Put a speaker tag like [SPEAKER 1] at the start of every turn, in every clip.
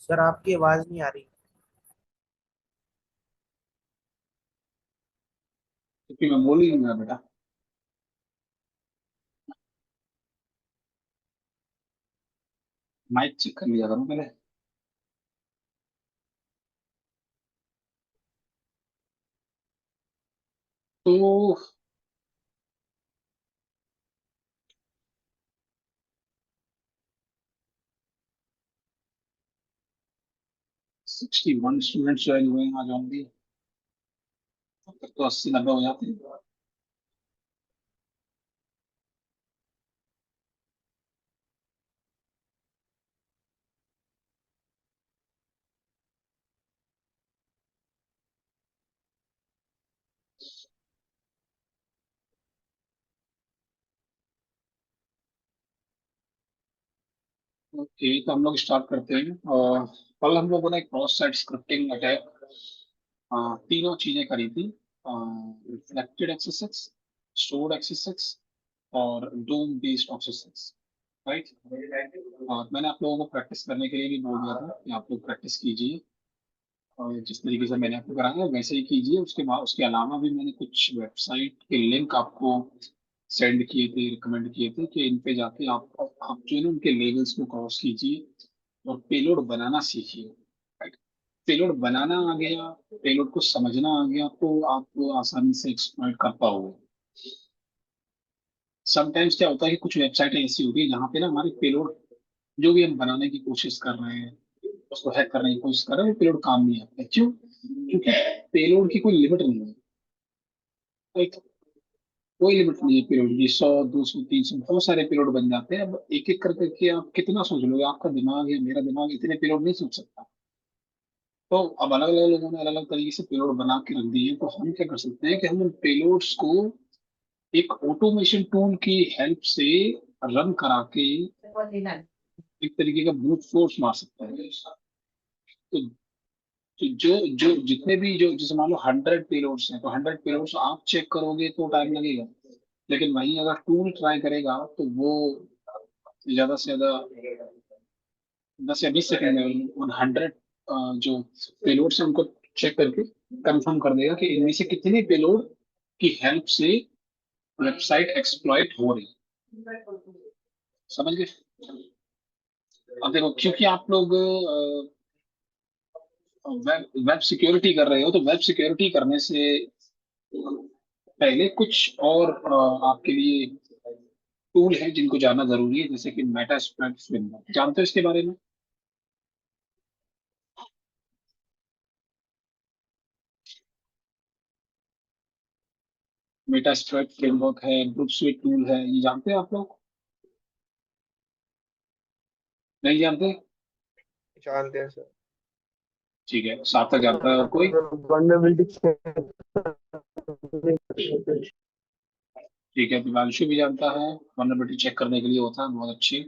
[SPEAKER 1] Sir आपकी आवाज नहीं आ रही।
[SPEAKER 2] क्योंकि मैं बोल ही नहीं रहा बेटा। माइक चेक कर लिया करो पहले। तो 61 स्टूडेंट्स ज्वाइन हुए हैं आज ऑनली। अब तक तो 80-90 हो जाते हैं। ओके, तो हम लोग स्टार्ट करते हैं। और कल हम लोगों ने क्रॉस साइट स्क्रिप्टिंग अटैक तीनों चीजें करी थी। रिफ्लेक्टेड एक्सेस, स्टोर्ड एक्सेस और डोम बेस्ड एक्सेस। राइट। और मैंने आप लोगों को प्रैक्टिस करने के लिए भी बोल दिया था कि आप लोग प्रैक्टिस कीजिए। और जिस तरीके से मैंने आपको कराया वैसे ही कीजिए। उसके बाद उसके अलावा भी मैंने कुछ वेबसाइट के लिंक आपको सेंड किए थे, रिकमेंड किए थे कि इन पे जाके आप जो है ना उनके लेवल्स को क्रॉस कीजिए और पेलोड बनाना सीखिए। राइट। पेलोड बनाना आ गया, पेलोड को समझना आ गया तो आप आसानी से एक्सप्लॉइट कर पाओगे। समटाइम्स क्या होता है कि कुछ वेबसाइटें ऐसी होती है जहाँ पे ना हमारे पेलोड जो भी हम बनाने की कोशिश कर रहे हैं, उसको हैक करने की कोशिश कर रहे हैं, वो पेलोड काम नहीं आता है। क्यों? क्योंकि पेलोड की कोई लिमिट नहीं है। एक कोई लिमिट नहीं है पेलोड की। 100, 200, 300 बहुत सारे पेलोड बन जाते हैं। अब एक एक करके आप कितना सोच लोगे? आपका दिमाग या मेरा दिमाग इतने पेलोड नहीं सोच सकता। तो अब अलग अलग लोगों ने अलग अलग तरीके से पेलोड बना के रख दिए हैं। तो हम क्या कर सकते हैं कि हम उन पेलोड्स को एक ऑटोमेशन टूल की हेल्प से रन करा के एक तरीके का ब्रूट फोर्स मार सकते हैं। तो जो जो जितने भी जो जैसे मान लो 100 पेलोड्स हैं, तो 100 पेलोड्स आप चेक करोगे तो टाइम लगेगा। लेकिन वहीं अगर टूल ट्राई करेगा तो वो ज्यादा से ज्यादा 10 या 20 सेकंड में उन 100 जो पेलोड्स हैं उनको चेक करके कंफर्म कर देगा कि इनमें से कितने पेलोड की हेल्प से वेबसाइट एक्सप्लॉइट हो रही है। समझ गए? अब देखो, क्योंकि आप लोग वेब वेब सिक्योरिटी कर रहे हो, तो वेब सिक्योरिटी करने से पहले कुछ और आपके लिए टूल है जिनको जानना जरूरी है, जैसे कि मेटास्प्लॉइट फ्रेमवर्क। जानते हो इसके बारे में? मेटास्प्लॉइट फ्रेमवर्क है, ग्रुप स्विट टूल है, ये जानते हैं आप लोग? नहीं जानते?
[SPEAKER 1] जानते हैं सर।
[SPEAKER 2] ठीक है, सार्थक जानता है, और कोई?
[SPEAKER 1] वल्नरेबिलिटी
[SPEAKER 2] ठीक है, दिवांशु भी जानता है। वनरेबिलिटी चेक करने के लिए होता है, बहुत अच्छी।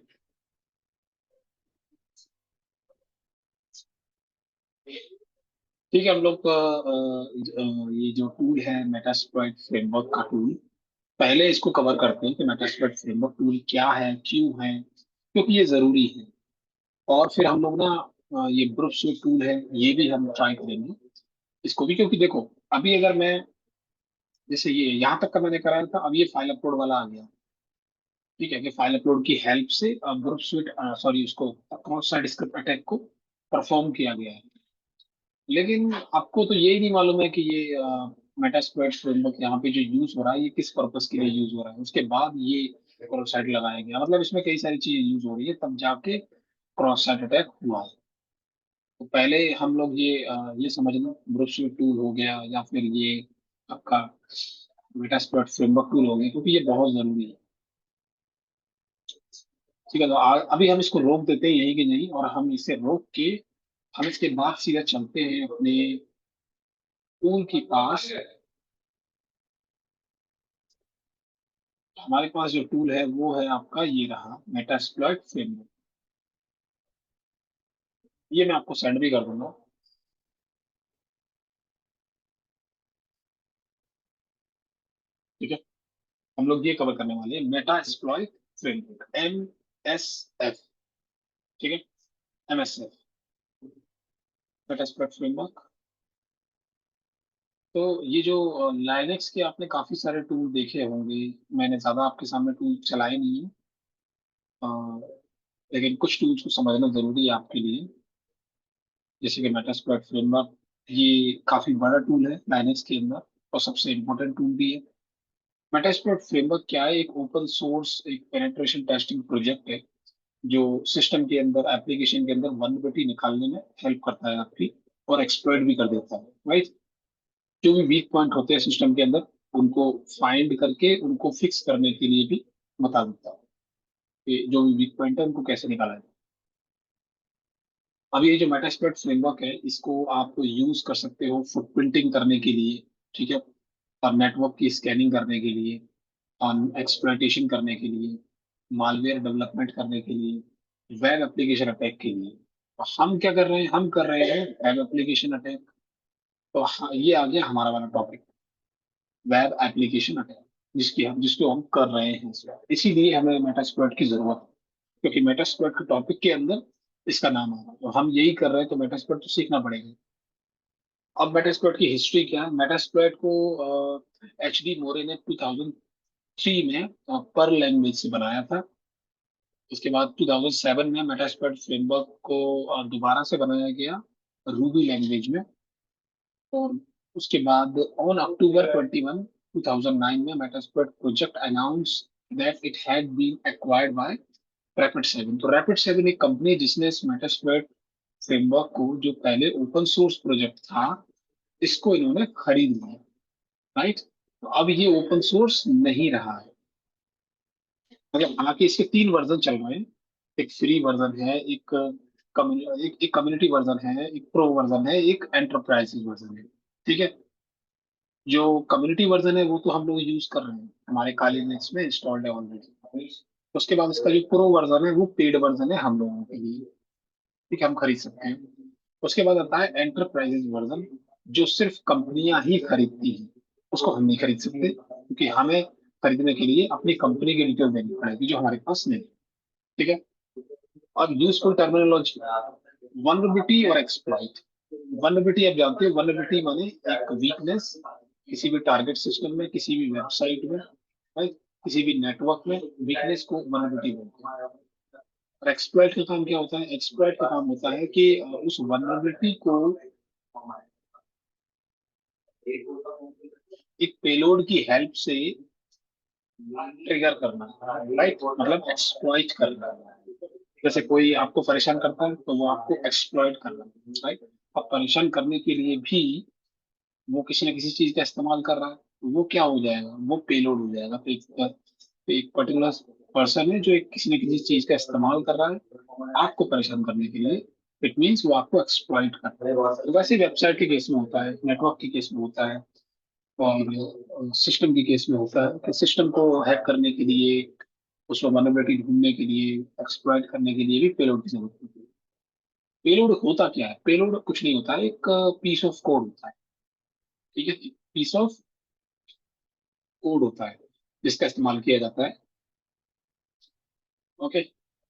[SPEAKER 2] ठीक है, हम लोग ये जो टूल है मेटास्प्लॉइट फ्रेमवर्क का टूल, पहले इसको कवर करते हैं कि मेटास्प्लॉइट फ्रेमवर्क टूल क्या है, क्यों है, क्योंकि ये जरूरी है। और फिर हम लोग ना ये ग्रुप स्विच टूल है, ये भी हम ट्राई करेंगे इसको भी। क्योंकि देखो, अभी अगर मैं जैसे ये यहाँ तक का मैंने कराया था, अब ये फाइल अपलोड वाला आ गया। ठीक है, कि फाइल अपलोड की हेल्प से ग्रुप स्विच, सॉरी, उसको क्रॉस साइट स्क्रिप्ट अटैक को परफॉर्म किया गया है। लेकिन आपको तो यही नहीं मालूम है कि ये मेटास्प्लॉइट फ्रेमवर्क यहाँ पे जो यूज हो रहा है ये किस पर्पस के लिए यूज हो रहा है। उसके बाद ये क्रॉस साइट लगाया गया, मतलब इसमें कई सारी चीजें यूज हो रही है तब जाके क्रॉस साइट अटैक हुआ है। तो पहले हम लोग ये समझ लो, ब्रूस टूल हो गया या फिर ये आपका मेटास्प्लॉइट फ्रेमवर्क टूल हो गया, क्योंकि ये बहुत जरूरी है। ठीक है, तो अभी हम इसको रोक देते हैं यहीं के यहीं, और हम इसे रोक के हम इसके बाद सीधा चलते हैं अपने टूल के पास। हमारे पास जो टूल है वो है आपका, ये रहा मेटास्प्लॉइट फ्रेमवर्क। ये मैं आपको सेंड भी कर दूंगा। ठीक है, हम लोग ये कवर करने वाले हैं मेटास्प्लॉइट फ्रेमवर्क, MSF। ठीक है, MSF। Metasploit framework. तो ये जो लाइनेक्स के आपने काफी सारे टूल देखे होंगे, मैंने ज्यादा आपके सामने टूल चलाए नहीं है, अ, लेकिन कुछ टूल्स को समझना जरूरी है आपके लिए। जैसे कि मेटास्प्लॉइट फ्रेमवर्क, ये काफी बड़ा टूल है लाइनेक्स के अंदर और सबसे इम्पोर्टेंट टूल भी है। मेटास्प्लॉइट फ्रेमवर्क क्या है? एक ओपन सोर्स एक पेनेट्रेशन टेस्टिंग प्रोजेक्ट है, जो सिस्टम के अंदर एप्लीकेशन के अंदर वल्नरेबिलिटी निकालने में हेल्प करता है आपकी, और एक्सप्लॉइट भी कर देता है, राइट। जो भी वीक पॉइंट होते हैं सिस्टम के अंदर, उनको फाइंड करके उनको फिक्स करने के लिए भी बता देता है कि जो भी वीक पॉइंट है उनको कैसे निकाला जाए। अब ये जो मेटास्प्लॉइट फ्रेमवर्क है, इसको आप यूज कर सकते हो फुटप्रिंटिंग करने के लिए, ठीक है, और नेटवर्क की स्कैनिंग करने के लिए, और एक्सप्लॉइटेशन करने के लिए, मालवेयर डेवलपमेंट करने के लिए, वेब एप्लीकेशन अटैक के लिए। तो हम क्या कर रहे हैं? हम कर रहे हैं वेब एप्लीकेशन अटैक। तो ये आ गया हमारा वाला टॉपिक, वेब एप्लीकेशन अटैक, जिसको हम कर रहे हैं इस वक्त। इसीलिए हमें मेटास्प्लॉइट की जरूरत है, क्योंकि मेटास्प्लॉइट के टॉपिक के अंदर इसका नाम आया, तो हम यही कर रहे हैं, तो मेटास्प्लॉइट तो सीखना पड़ेगा। अब मेटास्प्लॉइट की हिस्ट्री क्या है? मेटास्प्लॉइट को एच डी मोरे ने 2003 में पर लैंग्वेज से बनाया था। उसके बाद 2007 में मेटास्प्लॉइट फ्रेमवर्क को दोबारा से बनाया गया रूबी लैंग्वेज में। और उसके बाद ऑन अक्टूबर 21 2009 में Metasploit project announce that it had been acquired by Rapid Seven. तो रैपिड सेवन एक कंपनी है जिसने इस मेटास्प्लॉइट फ्रेमवर्क को, जो पहले ओपन सोर्स प्रोजेक्ट था, इसको इन्होंने खरीद लिया, राइट। तो अब ये ओपन सोर्स नहीं रहा है, मतलब हालांकि इसके तीन वर्जन चल रहे हैं। एक फ्री वर्जन है, एक कम्युनिटी वर्जन है, एक प्रो वर्जन है, एक एंटरप्राइज वर्जन है, ठीक है। जो कम्युनिटी वर्जन है वो तो हम लोग यूज कर रहे हैं, हमारे काली लिनक्स में इंस्टॉल्ड है ऑलरेडी। उसके बाद इसका जो प्रो वर्जन है वो पेड वर्जन है हम लोगों के लिए, ठीक है, हम खरीद सकते हैं। उसके बाद आता है एंटरप्राइजेज वर्जन, जो सिर्फ कंपनियां ही खरीदती हैं, उसको हम नहीं खरीद सकते, क्योंकि हमें खरीदने के लिए अपनी कंपनी की डिटेल देनी पड़ेगी, जो हमारे पास नहीं है, ठीक है। और यूजफुल टर्मिनोलॉजी, वनरेबिलिटी और एक्सप्लॉइट। वनरेबिलिटी आप जानते हो, वनरेबिलिटी माने एक वीकनेस किसी भी टारगेट सिस्टम में, किसी भी वेबसाइट में, right? किसी भी नेटवर्क में वीकनेस को वनरेबिलिटी बोलते हैं। और एक्सप्लॉइट का काम क्या होता है? एक्सप्लॉइट का काम होता है कि उस वनरेबिलिटी को एक पेलोड की हेल्प से ट्रिगर करना, राइट, मतलब एक्सप्लॉइट करना। जैसे कोई आपको परेशान करता है तो वो आपको एक्सप्लॉइट करना, राइट। अब परेशान करने के लिए भी वो किसी न किसी चीज का इस्तेमाल कर रहा है, तो वो क्या हो जाएगा? वो पेलोड हो जाएगा। तो एक पर्टिकुलर पर्सन है जो एक किसी न किसी चीज का इस्तेमाल कर रहा है आपको परेशान करने के लिए, इट मीन्स वो आपको एक्सप्लॉइट कर रहा है। तो वैसे वेबसाइट के केस में होता है, नेटवर्क के केस में होता है, और सिस्टम के केस में होता है कि सिस्टम को हैक करने के लिए, उसमें वल्नरेबिलिटी ढूंढने के लिए, एक्सप्लॉइट करने के लिए भी पेलोड की जरूरत होती है। पेलोड होता क्या है? पेलोड कुछ नहीं होता है, एक पीस ऑफ कोड होता है, ठीक है, पीस ऑफ कोड होता है जिसका इस्तेमाल किया जाता है, ओके।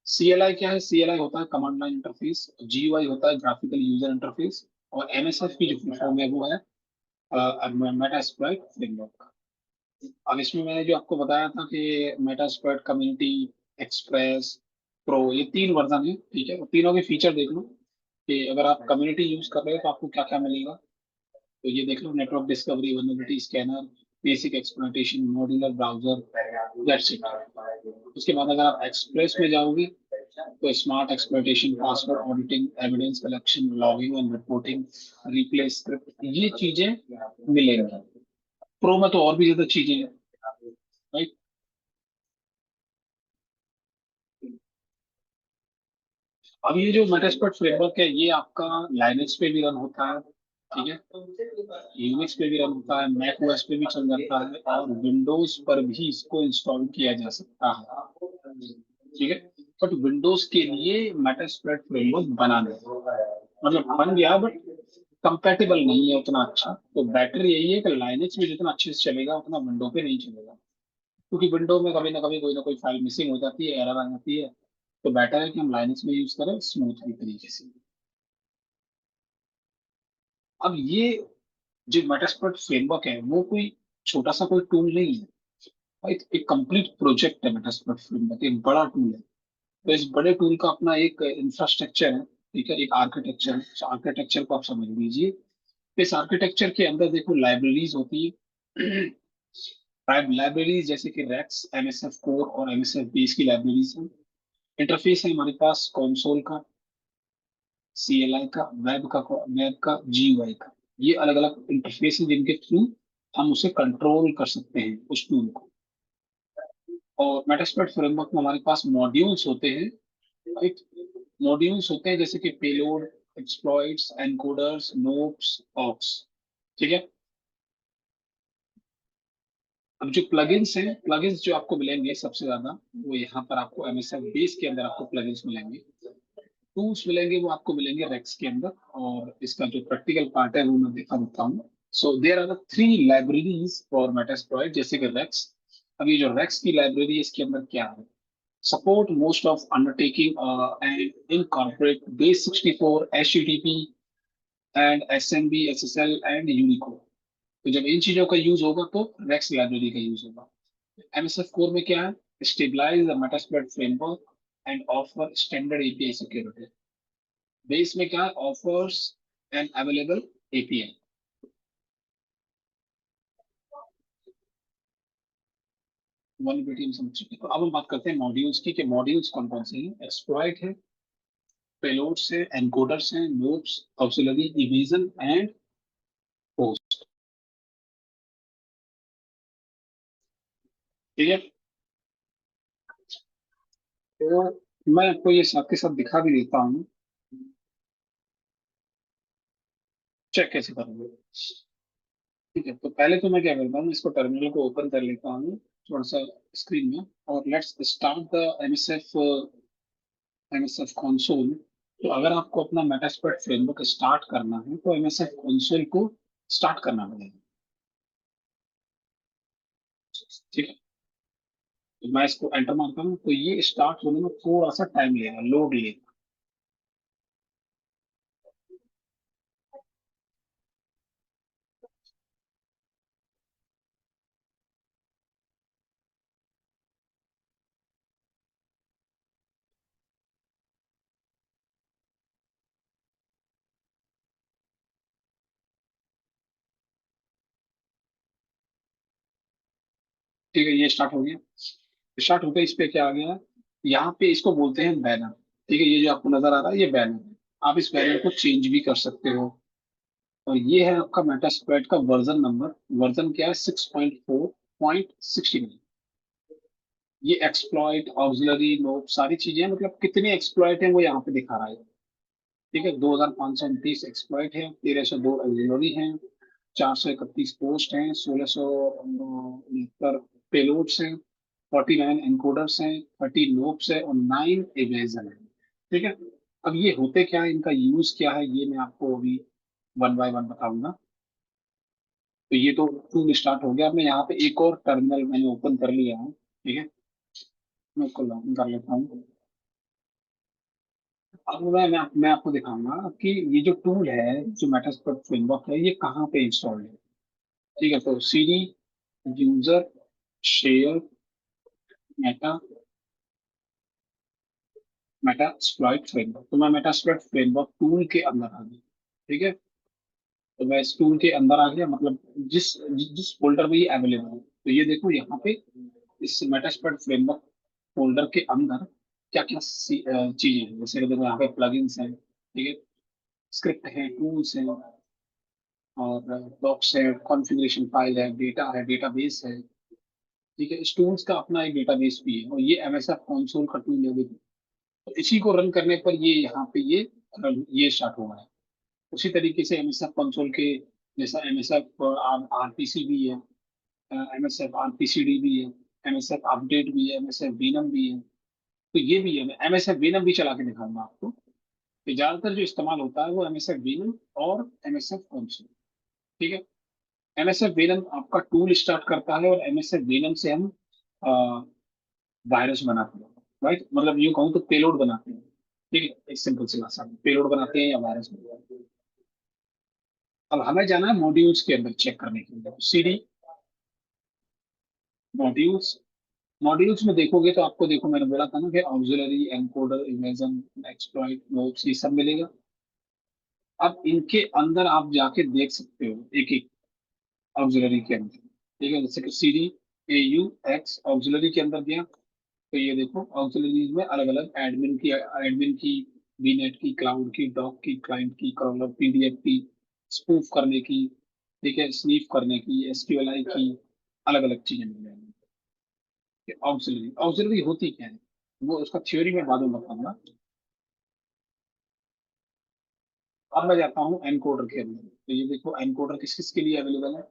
[SPEAKER 2] सीएलआई क्या है? सीएलआई होता है कमांड लाइन इंटरफेस, जीयूआई होता है ग्राफिकल यूजर इंटरफेस, और एमएसएफ की जो फुल फॉर्म है वो है मेटास्प्लॉइट फ्रेमवर्क। अब इसमें मैंने जो आपको बताया था कि मेटास्प्लॉइट कम्युनिटी, एक्सप्रेस, प्रो, ये तीन वर्जन है, ठीक है। और तीनों के फीचर देख लो कि अगर आप कम्युनिटी यूज कर रहे हो तो आपको क्या क्या मिलेगा। तो ये देख लो, network discovery, vulnerability scanner, basic exploitation, modular browser, that's it. उसके बाद अगर आप एक्सप्रेस में जाओगे तो smart exploitation, password auditing, evidence collection, logging and reporting, replay script, ये चीजें मिलेंगी। प्रो में तो और भी ज्यादा चीजें हैं, राइट। अब ये जो मेटास्प्लॉइट फ्रेमवर्क है, ये आपका लाइनक्स पे भी रन होता है, ठीक है, यूनिक्स पे भी रन होता है, मैक ओएस पे भी चल जाता है, और विंडोज पर भी इसको इंस्टॉल किया जा सकता है, ठीक है। बट विंडोज के लिए मेटास्प्लॉइट फ्रेमवर्क बना नहीं, मतलब बन गया बट कंपेटेबल नहीं है उतना अच्छा। तो बेटर यही है कि लाइनक्स में जितना अच्छे से चलेगा उतना विंडो पे नहीं चलेगा, क्योंकि विंडो में कभी ना कोई फाइल मिसिंग हो जाती है, एरर आ जाती है। तो बेटर है कि हम लाइनक्स में यूज करें स्मूथली तरीके से। अब ये जो मेटास्प्लॉइट फ्रेमवर्क है वो कोई छोटा सा कोई टूल नहीं है, राइट? एक कंप्लीट प्रोजेक्ट है मेटास्प्लॉइट फ्रेमवर्क, एक बड़ा टूल है। तो इस बड़े टूल का अपना एक इंफ्रास्ट्रक्चर है, ठीक है, एक आर्किटेक्चर है। आर्किटेक्चर को आप समझ लीजिए। तो इस आर्किटेक्चर के अंदर देखो लाइब्रेरीज होती है। लाइब्रेरीज जैसे कि रेक्स, एमएसएफ कोर और एमएसएफ बेस की लाइब्रेरीज है। इंटरफेस है हमारे पास कंसोल का, सीएलआई का, वेब का, जीयूआई का। ये अलग अलग इंटरफेस है जिनके थ्रू हम उसे कंट्रोल कर सकते हैं उस टूल को। और मेटास्प्लॉइट फ्रेमवर्क में हमारे पास मॉड्यूल्स होते हैं, राइट? मॉड्यूल्स होते हैं जैसे कि payload, exploits, encoders, nopes, aux, ठीक है। अब जो प्लगइन्स हैं, प्लगइन्स जो आपको मिलेंगे सबसे ज्यादा, वो यहाँ पर आपको एमएसएफ बेस के अंदर आपको प्लगइन्स मिलेंगे। टूल्स मिलेंगे वो आपको मिलेंगे रेक्स के अंदर। और इसका जो प्रैक्टिकल पार्ट है वो मैं दिखा देता हूँ। So there are three libraries for Metasploit, जैसे कि रेक्स। अब ये जो रेक्स की लाइब्रेरी है इसके अंदर क्या है? support most of undertaking and incorporate base 64, HTTP and SMB, SSL and Unicode। तो जब इन चीजों का यूज होगा तो रेक्स लाइब्रेरी का यूज होगा। एमएसएफ कोर में क्या है? Stabilize the Metasploit framework and offer standard API security. Base में क्या है? Offers and available API. One हम समझ चुके हैं। तो अब हम बात करते हैं मॉड्यूल्स की, कि मॉड्यूल्स कौन कौन से हैं। एक्सप्लॉइट है, पेलोड्स है, एनकोडर्स हैं, nopes, auxiliary, evasion and post, ठीक है। तो मैं आपको ये साथ के साथ दिखा भी देता हूँ, चेक कैसे करोगे। ठीक है, तो पहले तो मैं क्या करता हूँ, इसको टर्मिनल को ओपन कर लेता हूँ थोड़ा सा स्क्रीन में, और let's start the MSF console. तो अगर आपको अपना मेटास्प्लॉइट फ्रेमवर्क स्टार्ट करना है तो एमएसएफ कंसोल को स्टार्ट करना पड़ेगा, ठीक है। तो मैं इसको एंटर मारता हूँ तो ये स्टार्ट होने में थोड़ा सा टाइम लेगा, लोड लेगा। ठीक है, ये स्टार्ट हो गया। स्टार्ट होकर इस पे क्या आ गया? यहाँ पे इसको बोलते हैं बैनर। ठीक है, ये जो आपको नजर आ रहा है ये बैनर है। आप इस बैनर को चेंज भी कर सकते हो। और ये है आपका मेटास्प्लॉइट का वर्जन नंबर। वर्जन क्या है? 6.4.69। ये एक्सप्लॉइट, ऑक्सिलरी, नोप, सारी चीजें, मतलब कितने एक्सप्लॉइट हैं वो यहाँ पे दिखा रहा है। ठीक है, 2529 एक्सप्लॉइट है, 1302 ऑक्सिलरी हैं, 431 पोस्ट हैं, 1669 पेलोड्स हैं, 49 एनकोडर्स हैं, 30 नोप्स है और 9 इवेजन है। ठीक है। अब ये होते क्या है, इनका यूज क्या है, ये मैं आपको अभी वन बाय वन बताऊंगा। तो ये तो टूल स्टार्ट हो गया। अब मैं यहाँ पे एक और टर्मिनल मैंने ओपन कर लिया है, ठीक है। मैं इसको लॉगिन कर लेता हूँ। अब मैं आपको दिखाऊंगा कि ये जो टूल है, जो मेटास्प्लॉइट फ्रेमवर्क है, ये कहाँ पे इंस्टॉल है। ठीक है, तो CD user share Meta Metasploit framework. तो मैं मेटास्प्लॉइट फ्रेमवर्क टूल के अंदर आ गया, ठीक है। तो मैं इस टूल के अंदर आ गया, मतलब जिस फोल्डर में ये अवेलेबल है। तो ये देखो यहाँ पे इस मेटास्प्लॉइट फ्रेमवर्क फोल्डर के अंदर क्या क्या चीजें हैं। जैसे कि देखो यहाँ पे प्लगइन्स हैं, ठीक है, स्क्रिप्ट है, टूल्स हैं, और डॉक्स है, कॉन्फ़िगरेशन फाइल है, डेटा है, डेटाबेस है। ठीक है, इस टूल्स का अपना एक डेटाबेस भी है। और ये एमएसएफ कंसोल का टूल है। तो इसी को रन करने पर ये यहाँ पे ये स्टार्ट हुआ है। उसी तरीके से एमएसएफ कंसोल के जैसा एमएसएफ आरपीसी भी है, एमएसएफ आरपीसीडी भी है, एमएसएफ अपडेट भी है, एमएसएफ बीनम भी है। तो ये भी है, मैं एमएसएफ बीनम भी चला के दिखाऊंगा आपको। तो ज्यादातर जो इस्तेमाल होता है वो एमएसएफ बीनम और एमएसएफ कंसोल, ठीक है। एमएसएफ वेनम आपका टूल स्टार्ट करता है, और एमएसएफ वेनम से हम वायरस बनाते हैं, राइट? मतलब यूं कहूँ तो पेलोड बनाते हैं। ठीक है, एक सिंपल सी भाषा में पेलोड बनाते हैं या वायरस बनाते हैं। अब हमें जाना है मॉड्यूल्स के अंदर चेक करने के लिए, सीडी मॉड्यूल्स। मॉड्यूल्स में देखोगे तो आपको, देखो मैंने बोला था ना कि auxiliary, encoder, imagine, exploit, notes, ये सब मिलेगा। अब इनके अंदर आप जाके देख सकते हो एक एक ऑक्सिलरी के अंदर। ठीक है, जैसे कि CD A you x auxiliary के अंदर गया, तो ये देखो ऑक्सिलरीज में अलग अलग एडमिन की बीनेट की, क्लाउड की, डॉक की, क्लाइंट की, क्रॉलर, पीडीएफ की, स्पूफ करने की, ठीक है, स्नीफ करने की, एसक्यूएलआई की, अलग अलग चीजें मिल जाएंगी। ऑक्सिलरी ऑक्सिलरी होती क्या है, वो उसका थ्योरी में बाद में बताऊंगा। अब मैं जाता हूँ एनकोडर के अंदर, तो ये देखो एनकोडर किस किस के लिए अवेलेबल है।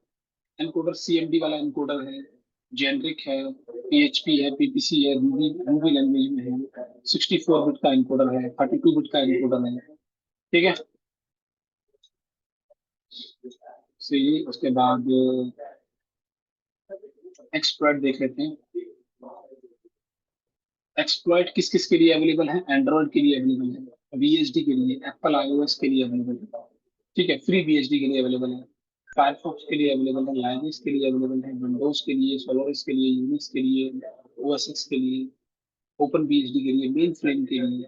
[SPEAKER 2] एनकोडर सीएमडी वाला एनकोडर है, जेनरिक है, पीएचपी है, पीपीसी है, रूबी रूबी लैंग्वेज में है, 64 बिट का एनकोडर है, 32 बिट का एनकोडर है। ठीक है, सही। उसके बाद एक्सप्लॉइट देख लेते हैं। एक्सप्लॉइट किस किस के लिए अवेलेबल है, एंड्रॉइड के लिए अवेलेबल है, बीएसडी के लिए, एप्पल आईओएस के लिए अवेलेबल है, ठीक है, फ्री बीएसडी के लिए अवेलेबल है, फायरफॉक्स के लिए अवेलेबल है, लाइनक्स के लिए अवेलेबल है, विंडोज के लिए, सोलारिस के लिए, यूनिक्स के लिए, ओएसएक्स के लिए, ओपन बीएसडी के लिए, मेन फ्रेम के लिए।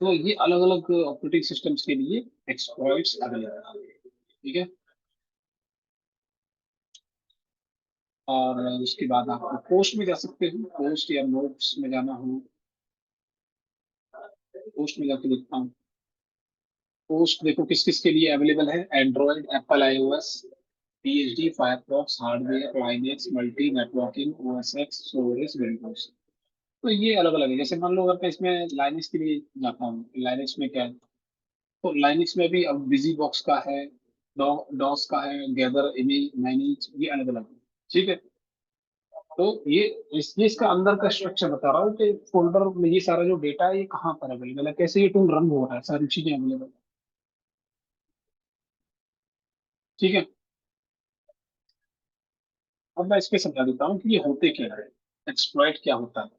[SPEAKER 2] तो ये अलग अलग ऑपरेटिंग सिस्टम्स के लिए एक्सप्लॉइट्स अवेलेबल है। ठीक है, और उसके बाद आप पोस्ट में जा सकते हो, पोस्ट या नोट्स में जाना हो, पोस्ट में जाके देखता हूँ। पोस्ट देखो किस किस के लिए अवेलेबल है, Android, Apple iOS, PhD, Firefox, hardware, Linux, multi, networking, OS X, Solis, Windows. तो ये अलग अलग है। जैसे मान लो अगर मैं इसमें लाइनक्स के लिए जाता हूँ, लाइनक्स में क्या है, तो लाइनक्स में भी अब बिजी बॉक्स का है, डॉस का है, गैदर, इमेज, मैनेज, ये अलग अलग है। ठीक है, तो ये इसका अंदर का स्ट्रक्चर बता रहा हूँ कि फोल्डर में ये सारा जो डेटा है ये कहाँ पर अवेलेबल है, कैसे ये टूल रन हो रहा है, सारी चीजें अवेलेबल। ठीक है, अब मैं इसके समझा देता हूँ कि ये होते क्या है, एक्सप्लॉइट क्या होता है,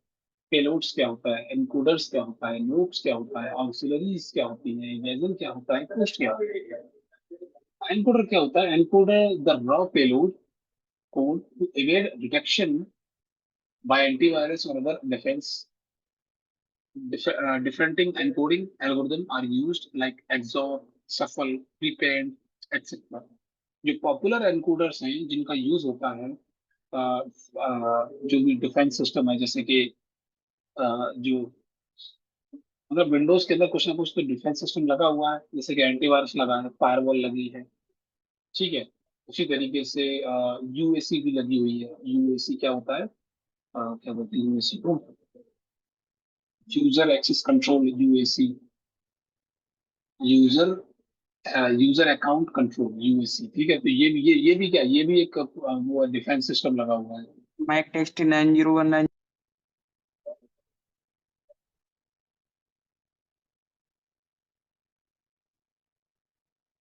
[SPEAKER 2] पेलोड्स क्या होता है, एनकोडर्स क्या होता है, नोड्स क्या होता है, ऑक्सिलरीज क्या होती है, इमेजन क्या होता है, पोस्ट क्या होता है। एनकोडर क्या होता है, encoder the raw payload code to evade detection by antivirus or other defense. Different encoding algorithm are used like XOR, shuffle, prepend, etc. जो पॉपुलर एनकोडर्स हैं जिनका यूज होता है, जो भी डिफेंस सिस्टम है, जैसे कि जो मतलब विंडोज के अंदर कुछ ना कुछ तो डिफेंस सिस्टम लगा हुआ है, जैसे कि एंटीवायरस लगा है, फायरवॉल लगी है। ठीक है, उसी तरीके से यूएसी भी लगी हुई है। यूएसी क्या होता है, क्या बोलते हैं यूएसी को, user access control, UAC, user user account control, UAC. ठीक है, तो ये भी क्या, ये भी एक वो डिफेंस सिस्टम लगा हुआ है।
[SPEAKER 3] Mac test 9019।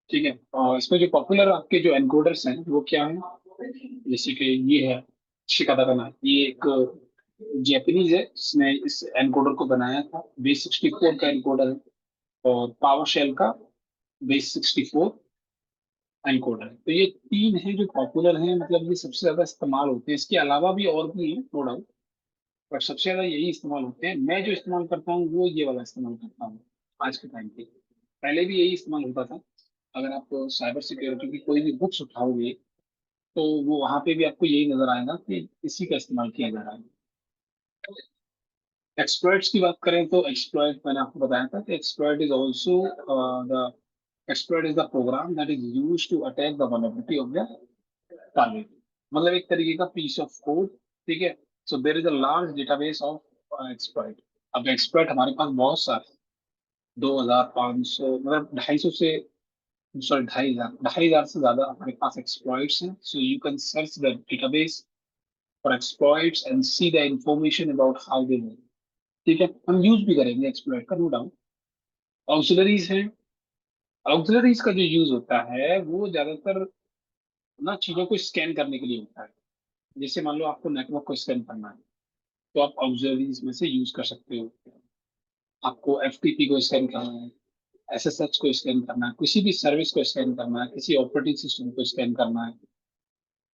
[SPEAKER 2] ठीक है, और इसमें जो पॉपुलर आपके जो एनकोडर्स हैं वो क्या है, जैसे कि ये है शिकादाकाना, ये एक जैपनीज है, इसने इस एनकोडर को बनाया था, बेस 64 का एनकोडर है, और पावर शेल का बेस 64 एनकोडर है। तो ये तीन है जो पॉपुलर हैं, मतलब ये सबसे ज्यादा इस्तेमाल होते हैं। इसके अलावा भी और भी हैं थोड़ा, पर सबसे ज्यादा यही इस्तेमाल होते हैं। मैं जो इस्तेमाल करता हूँ वो ये वाला इस्तेमाल करता हूँ आज के टाइम पे। पहले भी यही इस्तेमाल होता था। अगर आप साइबर सिक्योरिटी की कोई भी बुक्स उठाओगे तो वो वहां पे भी आपको यही नजर आएगा कि इसी का इस्तेमाल किया जा रहा है। एक्सप्लॉइट्स की बात करें तो एक्सप्लॉइट मैंने आपको बताया था कि exploit is also the exploit is the program that is use to attack the vulnerability of the target. मतलब एक तरीके का पीस ऑफ कोड। ठीक है, so there is a large database of exploit. अब एक्सप्लॉइट हमारे पास बहुत सारे, 2500, मतलब 250 से, सॉरी 2500 से ज्यादा हमारे पास एक्सप्लॉइट्स हैं। So you can search the database for exploits and see the information about how they work. ठीक है, हम यूज भी करेंगे एक्सप्लॉइट का, नो डाउट। ऑक्सिलरीज हैं, ऑक्सिलरीज का जो यूज होता है वो ज्यादातर ना चीजों को स्कैन करने के लिए होता है। जैसे मान लो आपको नेटवर्क को स्कैन करना है, तो आप ऑक्सिलरीज में से यूज कर सकते हो। आपको एफटीपी को स्कैन करना है, एसएसएच को स्कैन करना है, किसी भी सर्विस को स्कैन करना है, किसी ऑपरेटिंग सिस्टम को स्कैन करना है,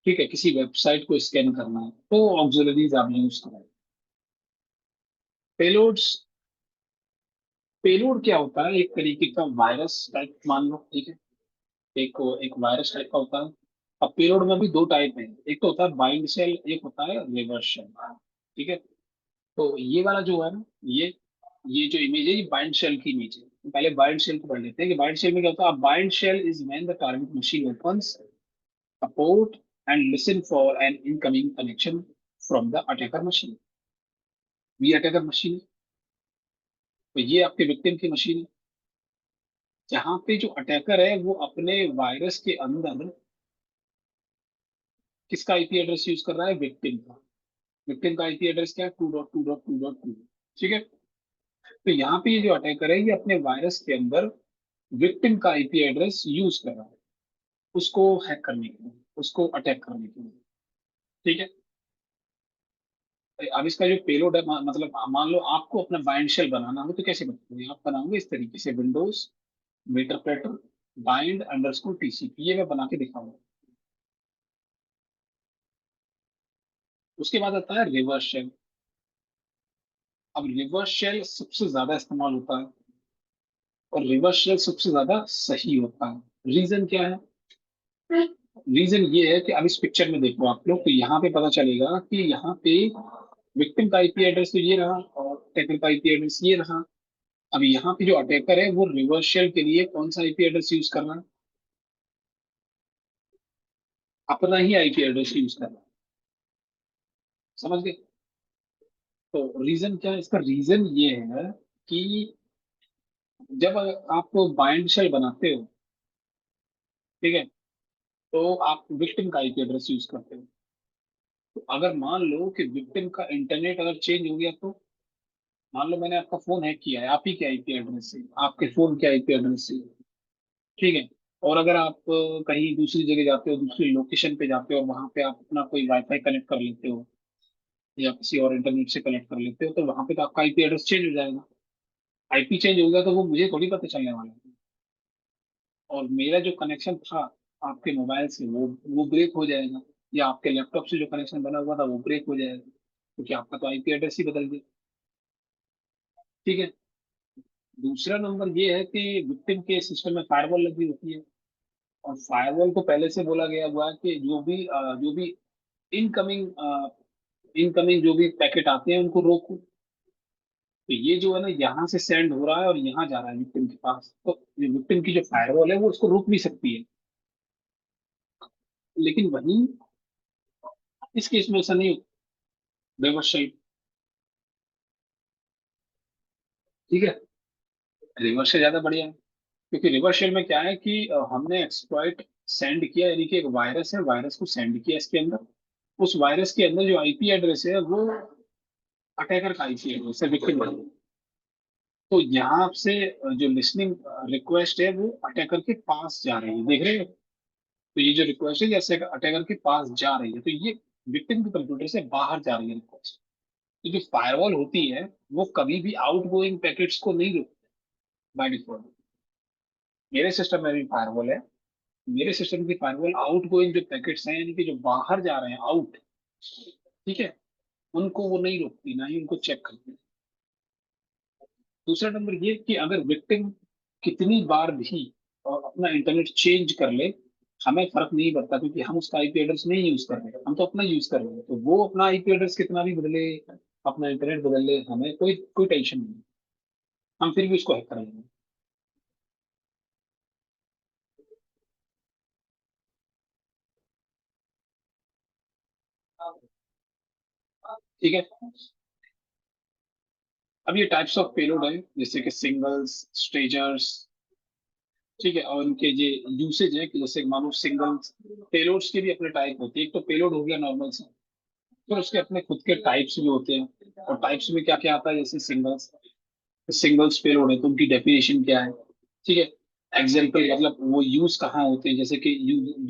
[SPEAKER 2] ठीक है, किसी वेबसाइट को स्कैन करना है, तो ऑक्सिलरीज आप यूज करें। पेलोड्स, पेलोड क्या होता है, एक तरीके का वायरस टाइप मान लो, ठीक है, एक एक वायरस टाइप का होता है। अब पेलोड में भी दो टाइप है, एक तो होता है बाइंड शेल, एक होता है रिवर्स शेल, ठीक है। तो ये वाला जो है ना, ये जो इमेज है ये बाइंड शेल की इमेज है। तो पहले बाइंड शेल को पढ़ लेते हैं कि बाइंड शेल में क्या होता है। Bind shell is when the target machine opens a port and listen for an incoming connection from the attacker machine। ये अटैकर मशीन है, तो ये आपके विक्टिम की मशीन है। जहां पे जो अटैकर है वो अपने वायरस के अंदर किसका आईपी एड्रेस यूज कर रहा है, विक्टिम का। विक्टिम का आईपी एड्रेस क्या है, 2.2.2.2, ठीक है। तो यहाँ पे ये जो अटैकर है ये अपने वायरस के अंदर विक्टिम का आईपी एड्रेस यूज कर रहा है उसको हैक करने के लिए, उसको अटैक करने के लिए, ठीक है। अब इसका जो पेलोड है, मतलब मान लो आपको अपना बाइंड शेल बनाना हो तो कैसे बनाओगे, आप बनाओगे इस तरीके से, विंडोज मेटरप्रेटर बाइंड अंडरस्कोर टीसीपी, ये मैं बना के दिखाऊंगा। उसके बाद आता है रिवर्स शेल। अब रिवर्स शेल सबसे ज्यादा इस्तेमाल होता है और रिवर्स शेल सबसे ज्यादा सही होता है। रीजन क्या है, रीजन ये है कि अब इस पिक्चर में देखो आप लोग, तो यहाँ पे पता चलेगा कि यहाँ पे विक्टिम का आईपी एड्रेस तो ये रहा और अटैकर का आईपी एड्रेस ये रहा। अब यहाँ पे जो अटैकर है वो रिवर्स शेल के लिए कौन सा आईपी एड्रेस यूज कर रहा है, अपना ही आईपी एड्रेस यूज कर रहा है, समझ गए। तो रीजन क्या है इसका, रीजन ये है कि जब आप बाइंड शेल बनाते हो, ठीक है, तो आप विक्टिम का आईपी एड्रेस यूज करते हो। तो अगर मान लो कि विक्टिम का इंटरनेट अगर चेंज हो गया, तो मान लो मैंने आपका फोन हैक किया है आप ही के आईपी एड्रेस से, आपके फोन के आईपी एड्रेस से, ठीक है। और अगर आप कहीं दूसरी जगह जाते हो, दूसरी लोकेशन पे जाते हो और वहां पे आप अपना कोई वाईफाई कनेक्ट कर लेते हो या किसी और इंटरनेट से कनेक्ट कर लेते हो, तो वहां पे तो आपका आईपी एड्रेस चेंज हो जाएगा। आईपी चेंज हो गया तो वो मुझे थोड़ी पता चलने वाला है, और मेरा जो कनेक्शन था आपके मोबाइल से वो ब्रेक हो जाएगा, या आपके लैपटॉप से जो कनेक्शन बना हुआ था वो ब्रेक हो जाएगा, क्योंकि आपका तो आईपी एड्रेस ही बदल गया, ठीक है। दूसरा नंबर ये है कि विक्टिम के सिस्टम में फायरवॉल लगी होती है, और फायरवॉल को पहले से बोला गया हुआ है कि जो भी इनकमिंग इनकमिंग जो भी पैकेट आते हैं उनको रोको। तो ये जो है ना यहाँ से सेंड हो रहा है और यहाँ जा रहा है विक्टिम के पास, तो ये विक्टिम की जो फायरवॉल है वो उसको रोक भी सकती है। लेकिन वहीं इस केस में ऐसा नहीं होता, रिवर्स साइड, ठीक है। रिवर्स से ज्यादा बढ़िया है, क्योंकि रिवर्स शेल में क्या है कि हमने एक्सप्लॉइट सेंड किया, यानी कि एक वायरस है, वायरस को सेंड किया इसके अंदर, उस वायरस के अंदर जो आईपी एड्रेस है वो अटैकर का आईपी एड्रेस है, विक्टिम का। तो यहाँ से जो लिसनिंग रिक्वेस्ट है वो अटैकर के पास जा रही है, देख रहे हो। तो ये जो रिक्वेस्ट है जैसे अटैकर के पास जा रही है, तो ये विक्टिम के कंप्यूटर से बाहर जा रही है रिक्वेस्ट। तो जो फायरवॉल होती है वो कभी भी आउटगोइंग पैकेट्स को नहीं रोकती बाय डिफॉल्ट। मेरे सिस्टम में भी फायरवॉल है, मेरे सिस्टम की फायरवॉल आउटगोइंग जो पैकेट्स हैं, यानी कि जो बाहर जा रहे हैं आउट, ठीक है, उनको वो नहीं रोकती, ना ही उनको चेक करती। दूसरा नंबर ये कि अगर विक्टिम कितनी बार भी अपना इंटरनेट चेंज कर ले, हमें फर्क नहीं पड़ता, क्योंकि हम उसका आईपी एड्रेस नहीं यूज कर रहे हैं, हम तो अपना यूज कर रहे हैं। तो वो अपना आईपी एड्रेस कितना भी बदले, अपना इंटरनेट बदल ले, हमें कोई कोई टेंशन नहीं, हम फिर भी उसको हैक कर लेंगे, ठीक है। अब ये टाइप्स ऑफ पेलोड है, जैसे कि सिंगल्स, स्ट्रेजर्स, ठीक है, और उनके ये यूसेज है कि जैसे मानो सिंगल पेलोड्स के भी अपने टाइप होते हैं। एक तो पेलोड हो गया नॉर्मल सा, फिर उसके अपने खुद के टाइप्स भी होते हैं, और टाइप्स में क्या क्या आता है, जैसे सिंगल्स, सिंगल्स पेलोड है तो उनकी डेफिनेशन क्या है, ठीक है। एग्जाम्पल मतलब वो यूज कहाँ होते हैं, जैसे कि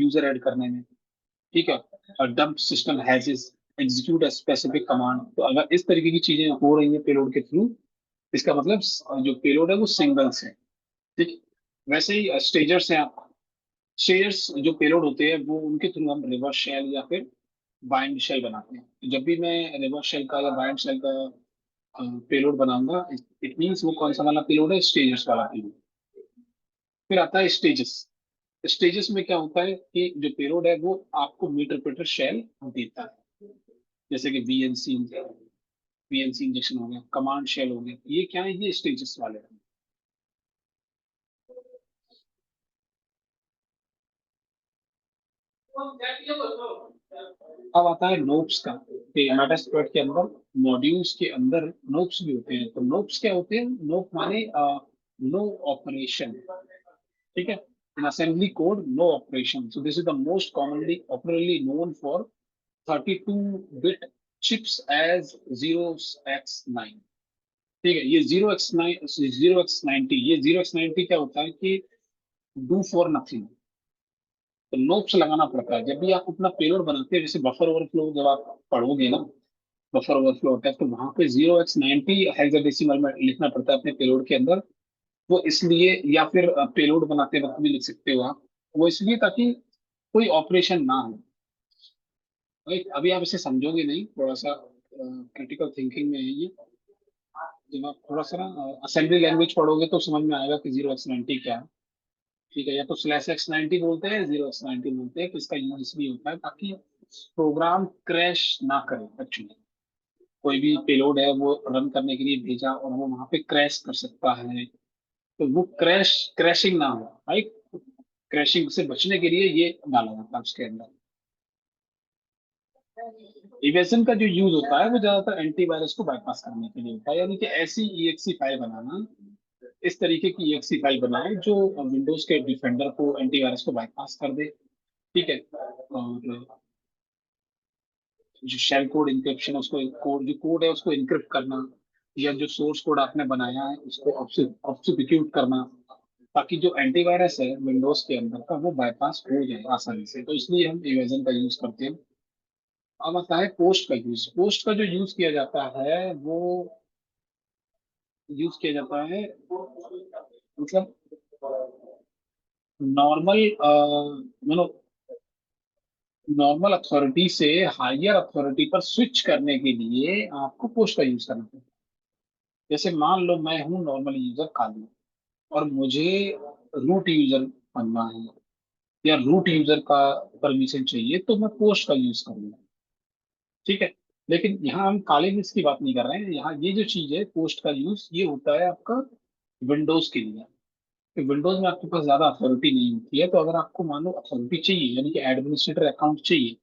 [SPEAKER 2] यूजर ऐड करने में, ठीक है, और dump system Hess's execute a specific command. तो अगर इस तरीके की चीजें हो रही हैं पेलोड के थ्रू, इसका मतलब जो पेलोड है वो सिंगल्स है, ठीक है। वैसे ही स्टेजर्स हैं आप, स्टेजर्स जो पेलोड होते हैं वो उनके थ्रू हम रिवर्स शेल या फिर बाइंड शेल बनाते हैं। तो जब भी मैं रिवर्स शेल का या बाइंड शेल का पेलोड बनाऊंगा, इट मीन्स वो कौन सा वाला पेलोड है, स्टेजर्स वाला पेलोड। फिर आता है स्टेजेस। स्टेजेस में क्या होता है कि जो पेलोड है वो आपको मीटर रिपीटर शेल देता है, जैसे कि वीएनसी इंजेक्शन हो गया, कमांड शेल हो गया, ये क्या है, ये स्टेजेस वाले हैं। अब आता है नोप्स का, कि मेटास्प्लॉइट के अंदर, मॉड्यूल्स के अंदर नोप्स भी होते हैं। तो नोप्स क्या होते हैं, नोप माने नो ऑपरेशन, ठीक है। In assembly code no operation, so this is the most commonly popularly known for 32 bit chips as 0x9। ठीक है, ये 0x9, 0x90, ये 0x90 क्या होता है कि डू फॉर नथिंग। तो नोप्स लगाना पड़ता है जब भी आप अपना पेलोड बनाते हैं। जैसे बफर ओवरफ्लो जब आप पढ़ोगे ना, बफर ओवरफ्लो होता है, तो वहां पे 0x90 हेक्साडेसिमल में लिखना पड़ता है अपने पेलोड के अंदर। वो इसलिए, या फिर पेलोड बनाते वक्त भी लिख सकते हो आप, वो इसलिए ताकि कोई ऑपरेशन ना हो। राइट, अभी आप इसे समझोगे नहीं, थोड़ा सा क्रिटिकल थिंकिंग में है ये। जब आप थोड़ा सा ना असेंबली लैंग्वेज पढ़ोगे तो समझ में आएगा कि 0x90 क्या है। ठीक है, या तो /x90 बोलते हैं, 0x90 बोलते हैं। तो इसका यूज इसलिए होता है ताकि प्रोग्राम क्रैश ना करे। एक्चुअली कोई भी पेलोड है वो रन करने के लिए भेजा और वो वहां पे क्रैश कर सकता है, तो वो क्रैशिंग ना हो, राइट। क्रैशिंग से बचने के लिए ये डाला जाता है उसके अंदर। इवेजन का जो यूज होता है वो ज्यादातर एंटीवायरस को बाईपास करने के लिए होता है, यानी कि ऐसी ईएक्सी फाइल बनाना, इस तरीके की ईएक्सी फाइल बनाए जो विंडोज के डिफेंडर को, एंटीवायरस को बाईपास कर दे। ठीक है। और जो शेल कोड इंक्रिप्शन है उसको, कोड जो कोड है उसको इनक्रिप्ट करना, या जो सोर्स कोड आपने बनाया है उसको ऑब्फुस्केट करना, ताकि जो एंटीवायरस है विंडोज के अंदर का वो बाईपास हो जाए आसानी से। तो इसलिए हम इवेजन का यूज करते हैं। अब आता है पोस्ट का यूज। पोस्ट का जो यूज किया जाता है वो यूज किया जाता है, मतलब नॉर्मल नॉर्मल अथॉरिटी से हायर अथॉरिटी पर स्विच करने के लिए आपको पोस्ट का यूज करना पड़ता है। जैसे मान लो मैं हूँ नॉर्मल यूजर खाली, और मुझे रूट यूजर बनना है, या रूट यूजर का परमिशन चाहिए, तो मैं पोस्ट का यूज करूंगा। ठीक है। लेकिन यहाँ हम काले मिस की बात नहीं कर रहे हैं। यहाँ ये जो चीज है पोस्ट का यूज, ये होता है आपका विंडोज के लिए। तो विंडोज में आपके पास ज्यादा अथॉरिटी नहीं होती है, तो अगर आपको मान लो अथॉरिटी चाहिए, यानी कि एडमिनिस्ट्रेटर अकाउंट चाहिए,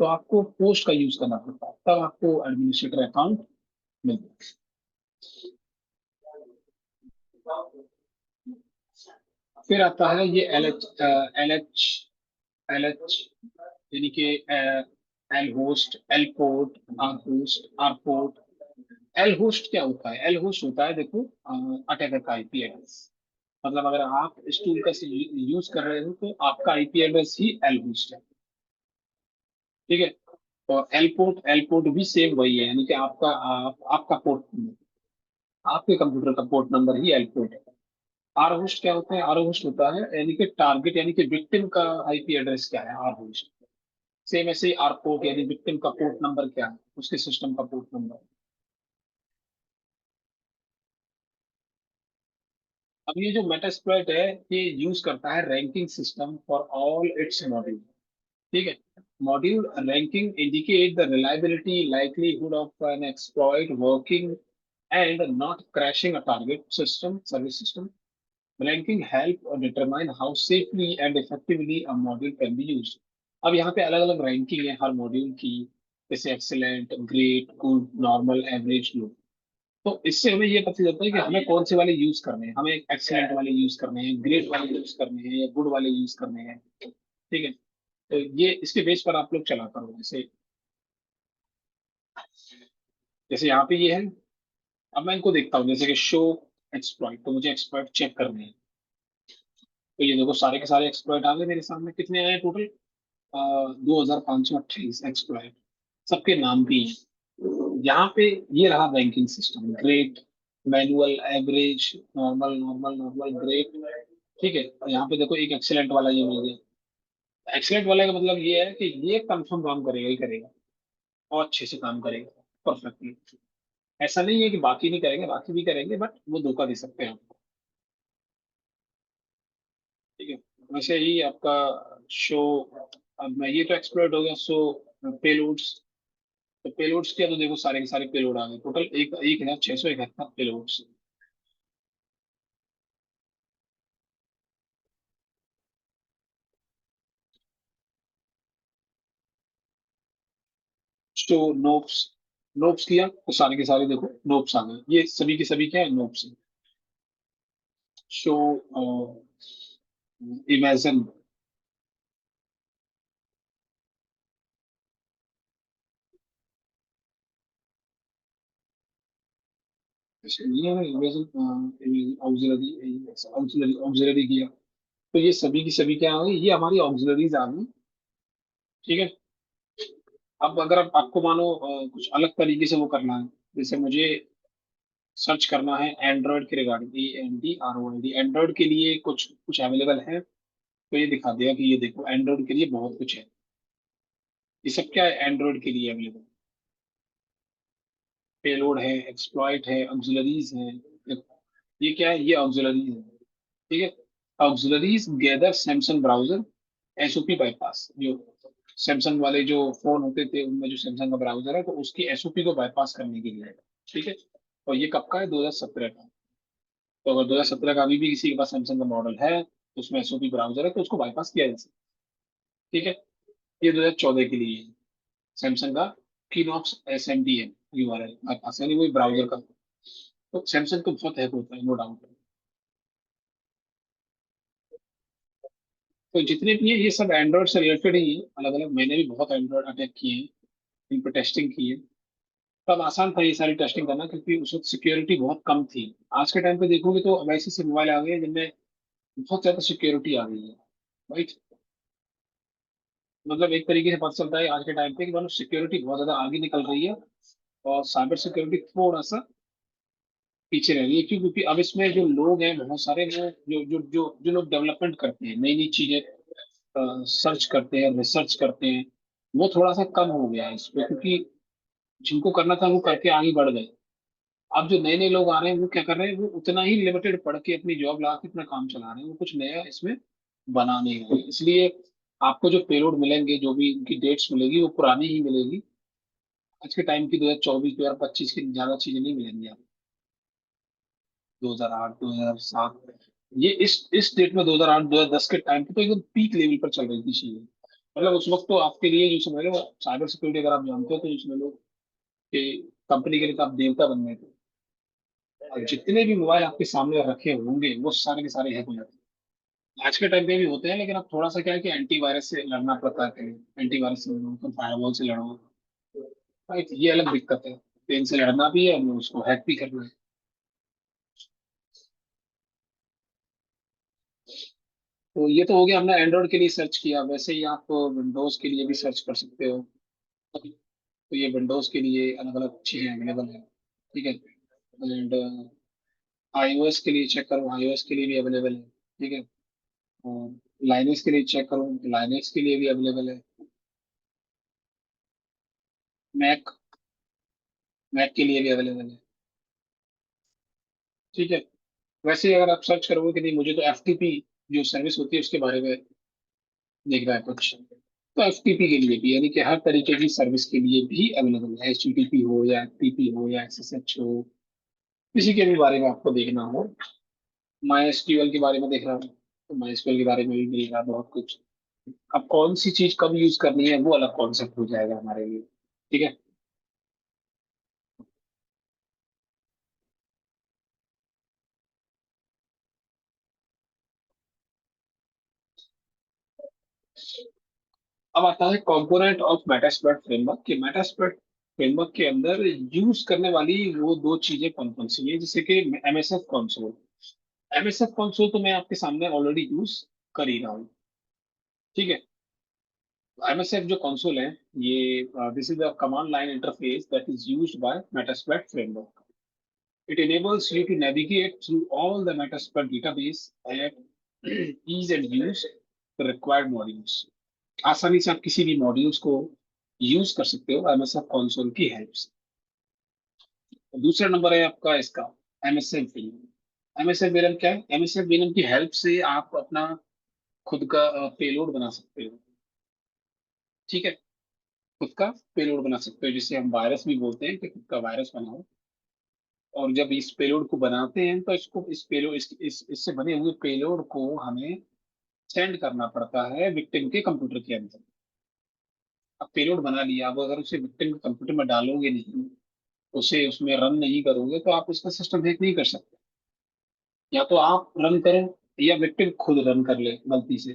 [SPEAKER 2] तो आपको पोस्ट का यूज करना पड़ता है, तब आपको एडमिनिस्ट्रेटर अकाउंट मिलता है। फिर आता है ये एल एच, यानी कि L host, L port, R host, R port. L host क्या होता है, एल होस्ट होता है, देखो, अटैकर का आईपी एड्रेस। मतलब अगर आप इस टूल का यूज कर रहे हो तो आपका आईपी एड्रेस ही एल होस्ट है। ठीक है। और एल पोर्ट भी सेम वही है, यानी कि आपका पोर्ट नंबर, आपके कंप्यूटर का पोर्ट नंबर ही एल पोर्ट है। आर होस्ट क्या होता है, आर होस्ट होता है यानी कि टारगेट, यानी कि विक्टिम का आईपी एड्रेस क्या है, आर होस्ट। सेम ऐसे ही आर पोर्ट, यानी विक्टिम का पोर्ट नंबर क्या है, उसके सिस्टम का पोर्ट नंबर। अब ये जो मेटास्प्लॉइट है, ये यूज करता है ranking system for all its module. ठीक है। Module ranking indicate the reliability likelihood of an exploit working and not crashing a target system service system. Ranking help determine how safely and effectively a module can be used. अब यहाँ पे अलग अलग ranking है हर module की, जैसे excellent, great, good, normal, average, low. तो इससे हमें ये पता चलता है कि हमें कौन से वाले यूज करने हैं, हमें एक्सेलेंट वाले यूज करने हैं, ग्रेट वाले यूज करने हैं, या गुड वाले यूज करने हैं। ठीक है। तो ये इसके बेस पर आप लोग चला करो। जैसे जैसे यहाँ पे ये है। अब मैं इनको देखता हूँ, जैसे कि शो एक्सप्लॉइट, तो मुझे एक्सप्लॉइट चेक करने हैं। तो ये देखो सारे के सारे एक्सप्लॉइट आ गए मेरे सामने। कितने आए टोटल, 2528 एक्सप्लॉइट, सबके नाम भी हैं। यहाँ पे ये रहा ranking system, great, manual, average, normal, normal, normal, great. ठीक है, और यहाँ पे देखो एक एक्सीलेंट वाला ये मिल गया। एक्सीलेंट वाला का मतलब ये है कि ये कंफर्म काम करेगा ही करेगा, और अच्छे से काम करेगा, परफेक्टली। ऐसा नहीं है कि बाकी नहीं करेंगे, बाकी भी करेंगे, बट वो धोखा दे सकते हैं आपको। ठीक है, वैसे ही आपका शो, अब मैं ये तो एक्सप्लोर हो गया। सो पेलोड्स, तो पेलोड्स किया तो देखो सारे के सारे पेलोड आ गए, टोटल एक 1671 पेलोड्स। शो नोप्स, नोप्स किया तो सारे के सारे देखो नोप्स आ गए, ये सभी के सभी क्या है, नोप्स। शो इमेजिन, ये है इमेजिन, ऑक्सिलरी, ऑक्सिलरी किया तो ये सभी की सभी क्या आ गई, ये हमारी ऑक्सिलरीज आ गई। ठीक है, अब अगर आपको मानो कुछ अलग तरीके से वो करना है, जैसे मुझे सर्च करना है एंड्रॉयड के रिगार्डिंग, ANDROID, एंड्रॉयड के लिए कुछ कुछ अवेलेबल है, तो ये दिखा देगा कि ये देखो एंड्रॉयड के लिए बहुत कुछ है। ये सब क्या है, एंड्रॉयड के लिए अवेलेबल। पेलोड है, एक्सप्लॉइट है, ऑक्सिलरीज है। ये क्या है, ये ऑक्सिलरीज है। ठीक है, auxiliaries gather Samsung browser SOP bypass, जो सैमसंग वाले जो फोन होते थे उनमें जो सैमसंग का ब्राउजर है, तो उसकी SOP को बाईपास करने के लिए है। ठीक है, और ये कब का है, 2017 का। तो अगर 2017 का अभी भी किसी के पास सैमसंग का मॉडल है, तो उसमें SOP ब्राउजर है, तो उसको बाईपास किया जा सकता है। ठीक है, ये 2014 के लिए है, सैमसंग का कीनॉक्स SMD है, URL बाईपास, यानी वही ब्राउजर का। तो सैमसंग को बहुत हैक होता है, नो डाउट। तो जितने भी है ये सब एंड्रॉइड से रिलेटेड ही है, अलग अलग। मैंने भी बहुत एंड्रॉइड अटैक किए हैं, इन पर टेस्टिंग की है। तब आसान था ये सारी टेस्टिंग करना, क्योंकि उस वक्त सिक्योरिटी बहुत कम थी। आज के टाइम पे देखोगे तो अब ऐसे से मोबाइल आ गए हैं जिनमें बहुत ज्यादा सिक्योरिटी आ गई है। राइट, मतलब एक तरीके से पता चलता है आज के टाइम पे कि मतलब सिक्योरिटी बहुत ज्यादा आगे निकल रही है, और साइबर सिक्योरिटी थोड़ा सा पीछे रह रही है। क्यों? क्योंकि अब इसमें जो लोग हैं बहुत सारे, वो जो लोग डेवलपमेंट करते हैं, नई नई चीजें सर्च करते हैं, रिसर्च करते हैं, वो थोड़ा सा कम हो गया है इस पे, क्योंकि जिनको करना था वो करके आगे बढ़ गए। अब जो नए नए लोग आ रहे हैं वो क्या कर रहे हैं, वो उतना ही लिमिटेड पढ़ के अपनी जॉब लगा के अपना काम चला रहे हैं, वो कुछ नया इसमें बना नहीं रहे। इसलिए आपको जो पेलोड मिलेंगे, जो भी उनकी डेट्स मिलेगी, वो पुरानी ही मिलेगी। आज के टाइम की 2024 2025 की ज्यादा चीजें नहीं मिलेंगी आपको। 2008 2007, ये इस डेट में 2008 2010 के टाइम पे तो एकदम पीक लेवल पर चल रही थी चीजें। मतलब उस वक्त तो आपके लिए जो समझ लो साइबर सिक्योरिटी, अगर आप जानते हो तो समझ लो कि कंपनी के लिए तो आप देवता बन गए थे। और जितने भी मोबाइल आपके सामने रखे होंगे वो सारे के सारे हैक हो जाते हैं। आज के टाइम पे भी होते हैं, लेकिन अब थोड़ा सा क्या है कि एंटीवायरस से लड़ना पड़ता है पहले। एंटीवायरस से लड़ो, फिर फायरवॉल से लड़ो। राइट, ये अलग दिक्कत है। तो इनसे लड़ना भी है और उसको हैक भी करना है। तो ये तो हो गया, हमने एंड्रॉइड के लिए सर्च किया। वैसे ही आप विंडोज के लिए भी सर्च कर सकते हो। तो ये विंडोज के लिए अलग अलग चीजें अवेलेबल है। ठीक है, एंड iOS के लिए चेक करो, iOS के लिए भी अवेलेबल है। ठीक है, और लाइनक्स के लिए चेक करो, लाइनक्स के लिए भी अवेलेबल है। मैक, मैक के लिए भी अवेलेबल है। ठीक है, वैसे ही अगर आप सर्च करोगे कि नहीं मुझे तो FTP जो सर्विस होती है उसके बारे में देखना है कुछ, तो FTP के लिए भी, यानी कि हर तरीके की सर्विस के लिए भी अवेलेबल है। HTTP हो या FTP हो या SSH हो, किसी के भी बारे में आपको देखना हो, MySQL के बारे में देखना हो तो MySQL के बारे में भी मिलेगा बहुत कुछ। अब कौन सी चीज कब यूज करनी है वो अलग कॉन्सेप्ट हो जाएगा हमारे लिए। ठीक है, अब आता है कंपोनेंट ऑफ मेटास्प्लॉइट फ्रेमवर्क। कि मेटास्प्लॉइट फ्रेमवर्क के अंदर यूज करने वाली वो दो चीजें कौन कौन सी है, जैसे कि MSF कंसोल। MSF कंसोल तो मैं आपके सामने ऑलरेडी यूज कर ही रहा हूँ। ठीक है, MSF जो कंसोल है, ये this is the command line interface that is used by Metasploit framework. It enables you to navigate through all the Metasploit database at ease and use the required modules. आसानी से आप किसी भी modules को use कर सकते हो MSF console की हेल्प से। दूसरा नंबर है आपका इसका एमएसएफ विनम। एमएसएफ विनम क्या है? एमएसएफ विनम की हेल्प से आप अपना खुद का पेलोड बना सकते हो। ठीक है, खुद का पेलोड बना सकते हो, जिसे हम वायरस भी बोलते हैं कि खुद का वायरस बनाओ। और जब इस पेलोड को बनाते हैं तो इस पेलोड इससे बने हुए पेलोड को हमें सेंड करना पड़ता है विक्टिम के कंप्यूटर के अंदर। अब पेलोड बना लिया, अब अगर उसे विक्टिम के कंप्यूटर में डालोगे नहीं, उसे उसमें रन नहीं करोगे, तो आप उसका सिस्टम हैक नहीं कर सकते। या तो आप रन करो या विक्टिम खुद रन कर ले गलती से,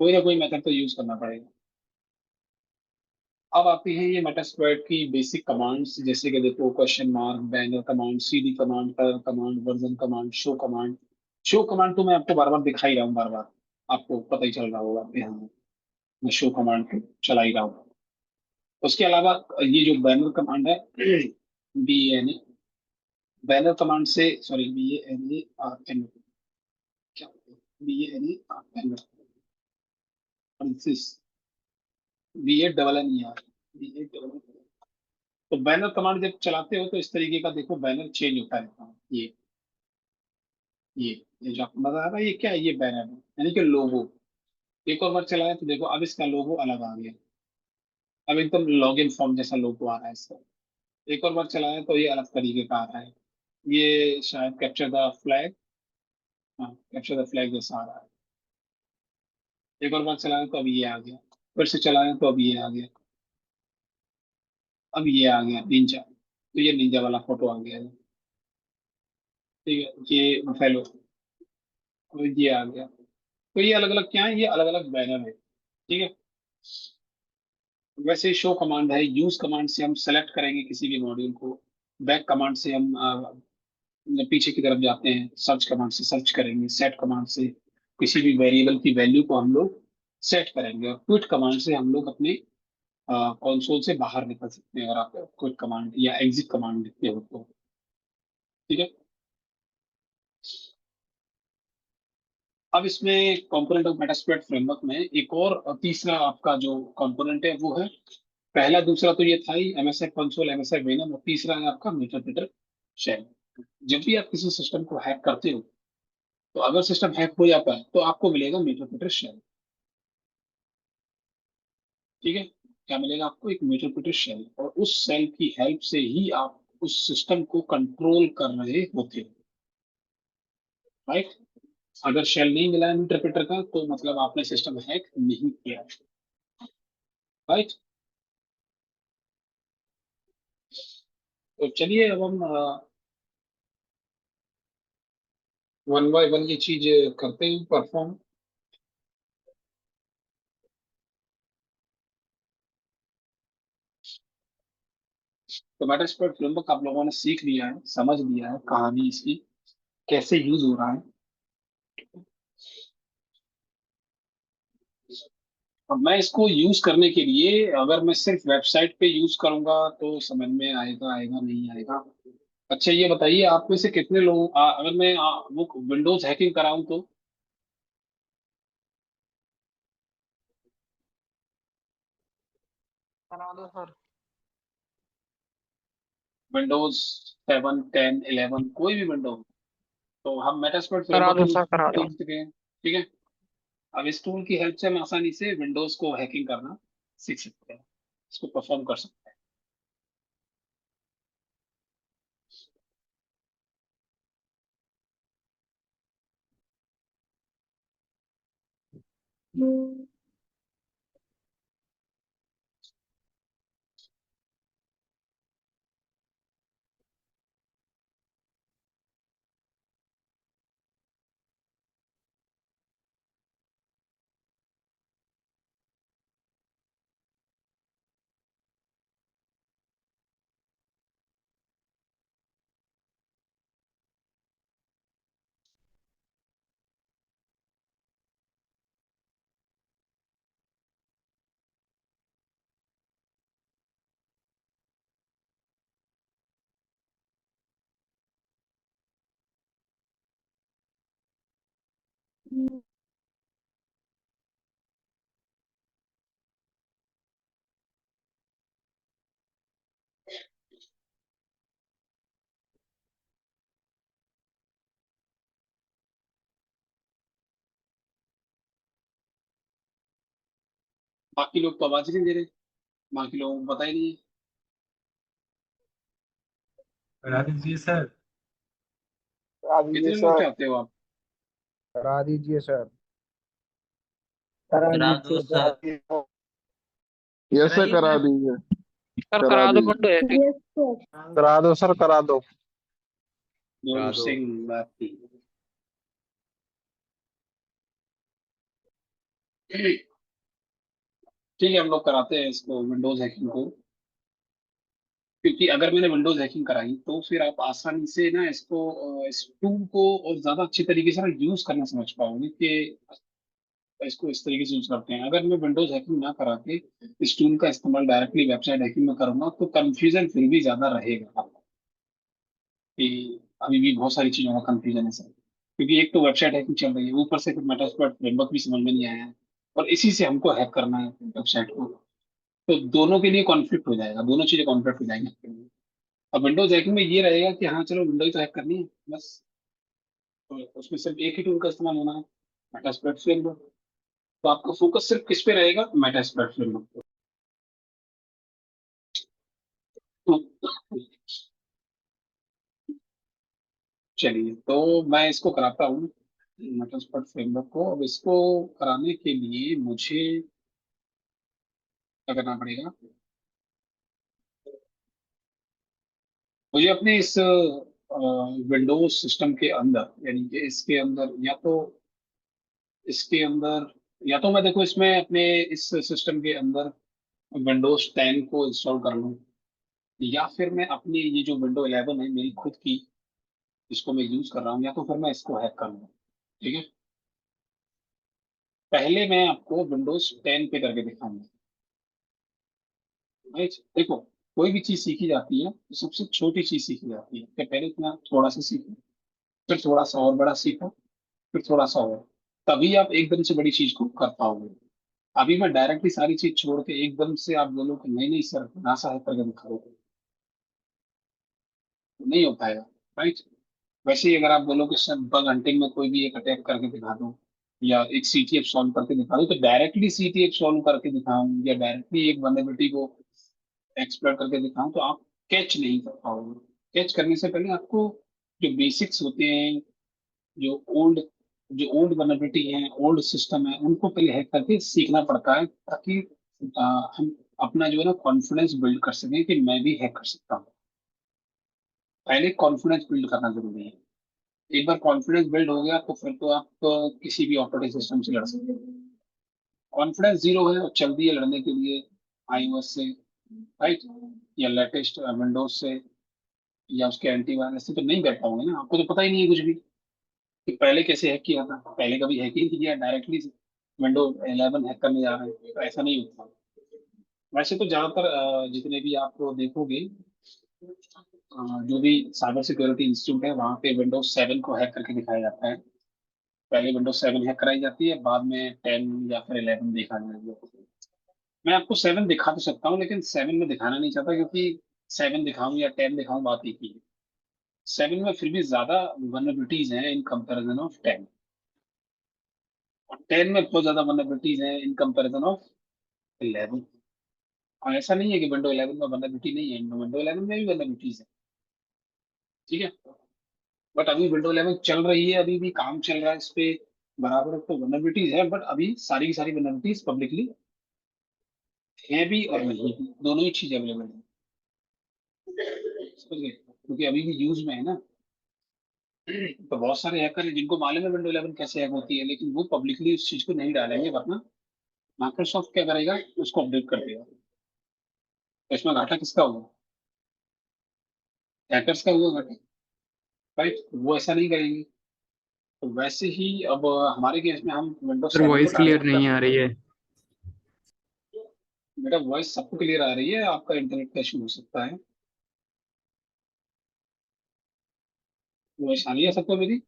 [SPEAKER 2] कोई ना कोई मेथड तो यूज करना पड़ेगा। अब आती है ये मेटास्प्लॉइट की बेसिक कमांड्स, जैसे कि देखो question mark, banner command, CD command, colour command, version command, show command. Show command तो मैं आपको बार बार दिखा ही रहा हूँ, बार बार आपको पता ही चल रहा होगा कि हाँ मैं शो कमांड को चला ही रहा हूँ। उसके अलावा ये जो बैनर कमांड है B N A, banner command से, sorry B A N A R N, क्या B A N A R N, B A double N E R, B A double N. तो बैनर कमांड जब चलाते हो तो इस तरीके का देखो बैनर चेंज होता रहता है। ये ये जो आपको नजर आ रहा है, ये क्या है? ये बैनर है, यानी कि लोगो। एक और बार चलाएं तो देखो अब इसका लोगो अलग आ गया। अब एकदम लॉगिन फॉर्म जैसा लोगो आ रहा है इसका। एक और बार चलाएं तो ये अलग तरीके का आ रहा है। ये शायद कैप्चर द फ्लैग, हाँ कैप्चर द फ्लैग जैसा आ रहा है। एक और बार चलाएं तो अब ये आ गया। फिर से चलाएं तो अब ये आ गया। अब ये आ गया निंजा, तो ये निंजा वाला फोटो आ गया है। ठीक है, ये फैलो, तो ये आ गया। तो ये अलग अलग क्या है? ये अलग अलग बैनर है। ठीक है। वैसे शो कमांड है, यूज कमांड से हम सेलेक्ट करेंगे किसी भी मॉड्यूल को। बैक कमांड से हम पीछे की तरफ जाते हैं, सर्च कमांड से सर्च करेंगे, सेट कमांड से किसी भी वेरिएबल की वैल्यू को हम लोग सेट करेंगे, और क्विट कमांड से हम लोग अपने कंसोल से बाहर निकल सकते हैं अगर आप क्विट कमांड या एग्जिट कमांड लिखते हो तो। ठीक है। अब इसमें कंपोनेंट ऑफ मेटास्प्लॉइट फ्रेमवर्क में एक और तीसरा आपका जो कंपोनेंट है वो है, पहला दूसरा तो ये था ही एमएसआई कंसोल, एमएसआई वेनम, और तीसरा है आपका मीटरप्रेटर शेल। जब भी आप किसी सिस्टम को हैक करते हो, तो अगर सिस्टम हैक हो जाता है तो आपको मिलेगा मीटरप्रेटर शेल। ठीक है, क्या मिलेगा आपको? एक मीटरप्रेटर शेल, और उस शेल की हेल्प से ही आप उस सिस्टम को कंट्रोल कर रहे होते हो। राइट। अगर शेल नहीं मिला है इंटरप्रेटर का, तो मतलब आपने सिस्टम हैक नहीं किया। राइट। तो चलिए अब हम वन बाय वन ये चीज करते हैं परफॉर्म। तो मेटास्प्लॉइट फ्रेमवर्क आप लोगों ने सीख लिया है, समझ लिया है कहानी इसकी कैसे यूज हो रहा है। अब मैं इसको यूज करने के लिए, अगर मैं सिर्फ वेबसाइट पे यूज करूंगा तो समझ में आएगा आएगा नहीं आएगा? अच्छा ये बताइए, आप में से कितने लोग अगर मैं वो विंडोज हैकिंग कराऊं तो?
[SPEAKER 1] करा दो सर।
[SPEAKER 2] विंडोज 7, 10, 11, कोई भी विंडो, तो हम मेटास्प्लॉइट
[SPEAKER 1] करा
[SPEAKER 2] फ्रेमवर्क
[SPEAKER 1] दो
[SPEAKER 2] यूज
[SPEAKER 1] सर, करा दो।
[SPEAKER 2] सीख सके। ठीक है। अब इस टूल की हेल्प से हम आसानी से विंडोज को हैकिंग करना सीख सकते हैं, इसको परफॉर्म कर सकते हैं। बाकी लोग तो आवाज ही नहीं दे रहे, बाकी लोगों को पता ही नहीं है।
[SPEAKER 4] करा दीजिए सर।
[SPEAKER 1] करा दीजिए
[SPEAKER 2] कितने लोग
[SPEAKER 1] सर।
[SPEAKER 2] चाहते हो आप?
[SPEAKER 1] करा दीजिए सर। करा
[SPEAKER 3] करा दो
[SPEAKER 1] दीजिए
[SPEAKER 3] सर।
[SPEAKER 1] सर।
[SPEAKER 5] यस सर,
[SPEAKER 3] कराइए
[SPEAKER 5] करा
[SPEAKER 3] सर।
[SPEAKER 5] दीजिए।
[SPEAKER 6] सर
[SPEAKER 5] करा
[SPEAKER 6] करा दो
[SPEAKER 5] दीजिए।
[SPEAKER 6] Window hacking.
[SPEAKER 1] करा दो सर, करा दो।
[SPEAKER 2] जो
[SPEAKER 4] करा दो।
[SPEAKER 2] सिंह बात की। ठीक है, हम लोग कराते हैं इसको, विंडोज हैकिंग को। क्योंकि अगर मैंने विंडोज हैकिंग कराई तो फिर आप आसानी से ना इसको, इस टूल को और ज्यादा अच्छी तरीके से ना यूज करना समझ पाओगे कि इसको इस तरीके से यूज करते हैं। अगर मैं विंडोज हैकिंग ना करा के इस टूल का इस्तेमाल डायरेक्टली वेबसाइट हैकिंग में करूंगा तो कंफ्यूजन फिर भी ज्यादा रहेगा कि अभी भी बहुत सारी चीजों का कंफ्यूजन है सर। क्योंकि एक तो वेबसाइट हैकिंग चल रही है, ऊपर से फिर मेटास्प्लॉइट फ्रेमवर्क भी समझ में नहीं आया है, और इसी से हमको हैक करना है वेबसाइट को। तो दोनों के लिए कॉन्फ्लिक्ट हो जाएगा, दोनों चीजें कॉन्फ्लिक्ट हो जाएंगी। अब विंडोज हैकिंग में ये रहेगा कि हाँ चलो विंडो ही तो हैक करनी है बस, तो उसमें सिर्फ एक ही टूल का इस्तेमाल होना है, मेटास्प्लॉइट फ्रेमवर्क। तो आपका फोकस सिर्फ किस पे रहेगा, मेटास्प्लॉइट फ्रेमवर्क पे। तो चलिए, तो मैं इसको कराता हूँ मेटास्प्लॉइट फ्रेमवर्क को। अब इसको कराने के लिए मुझे क्या करना पड़ेगा, मुझे अपने इस विंडोज सिस्टम के अंदर, यानी कि इसके अंदर या तो, इसके अंदर या तो मैं देखो इसमें अपने इस सिस्टम के अंदर विंडोज 10 को इंस्टॉल कर लूँ, या फिर मैं अपनी ये जो विंडो 11 है मेरी खुद की, जिसको मैं यूज कर रहा हूँ, या तो फिर मैं इसको हैक कर लूँ। ठीक है, पहले मैं आपको विंडोज 10 पे करके दिखाऊंगा। राइट, देखो, कोई भी चीज सीखी जाती है तो सबसे छोटी चीज सीखी जाती है कि पहले इतना थोड़ा सा सीखो, फिर थोड़ा सा और बड़ा सीखो, फिर थोड़ा सा और, तभी आप एकदम से बड़ी चीज को कर पाओगे। अभी मैं डायरेक्टली सारी चीज छोड़ के एकदम से आप बोलो कि नहीं नहीं सर नासा हैक करके दिखाओ, तो नहीं हो पाएगा। राइट, वैसे ही अगर आप बोलो कि सर बग हंटिंग में कोई भी एक अटैक करके दिखा दो, या एक सीटीएफ सॉल्व करके दिखा दो, तो डायरेक्टली सीटीएफ सॉल्व करके दिखाऊं या डायरेक्टली एक वल्नरेबिलिटी को एक्सप्लोर करके दिखाऊं तो आप कैच नहीं कर पाओगे। कैच करने से पहले आपको जो बेसिक्स होते हैं, जो ओल्ड जो ओल्ड वल्नरेबिलिटी है, ओल्ड सिस्टम है, उनको पहले हैक करके सीखना पड़ता है, ताकि हम अपना जो है ना कॉन्फिडेंस बिल्ड कर सकें कि मैं भी हैक कर सकता हूँ। पहले कॉन्फिडेंस बिल्ड करना जरूरी है। एक बार कॉन्फिडेंस बिल्ड हो गया तो फिर तो आप किसी भी ऑपरेटिंग सिस्टम से लड़ सकते हैं। कॉन्फिडेंस जीरो है और चल दी है लड़ने के लिए आईओएस से, राइट, या लेटेस्ट विंडोज से, या उसके एंटीवायरस से, तो नहीं कर पाओगे ना। आपको तो पता ही नहीं है कुछ भी कि पहले कैसे हैक किया था, पहले कभी हैक ही नहीं किया, डायरेक्टली विंडो 11 हैक करने जा रहे हैं, तो ऐसा नहीं होता। वैसे तो ज्यादातर जितने भी आप देखोगे, जो भी साइबर सिक्योरिटी इंस्टीट्यूट है वहाँ पे विंडोज 7 को हैक करके दिखाया जाता है। पहले विंडोज 7 हैक कराई जाती है, बाद में 10 या फिर 11 देखा जाएगा। मैं आपको 7 दिखा तो सकता हूँ, लेकिन 7 में दिखाना नहीं चाहता, क्योंकि 7 दिखाऊं या 10 दिखाऊं बात एक ही है। 7 में फिर भी ज्यादा वनरेबिलिटीज हैं इन कंपैरिजन ऑफ 10, और 10 में बहुत ज्यादा वनरेबिलिटीज हैं इन कंपैरिजन ऑफ 11। और ऐसा नहीं है कि विंडो 11 में वनरेबिलिटी नहीं है, विंडो 11 में भी वनरेबिलिटीज है। ठीक है, बट अभी विंडो 11 चल रही है, अभी भी काम चल रहा है इस पे बराबर, तो वनरेबिलिटीज है, बट अभी सारी की सारी वनरेबिलिटीज पब्लिकली है भी और नहीं भी, दोनों ही चीज अवेलेबल है। समझ गए, क्योंकि अभी भी यूज में है ना। तो बहुत सारे हैकर हैं जिनको मालूम है विंडो 11 कैसे हैक होती है, लेकिन वो पब्लिकली उस चीज को नहीं डालेंगे, वरना माइक्रोसॉफ्ट क्या करेगा, उसको अपडेट कर देगा। तो इसमें घाटा किसका हुआ, हैकर्स का हुआ घाटा। राइट, वो ऐसा नहीं करेंगे। तो वैसे ही अब हमारे केस में हम विंडोज
[SPEAKER 3] सर
[SPEAKER 2] 7 को
[SPEAKER 3] वॉइस क्लियर
[SPEAKER 2] टारगेट
[SPEAKER 3] नहीं
[SPEAKER 2] कर,
[SPEAKER 3] आ रही है।
[SPEAKER 2] मेरा वॉइस सबको क्लियर आ रही है, आपका इंटरनेट का इशू हो सकता है। वॉइस आ रही है सबको मेरी?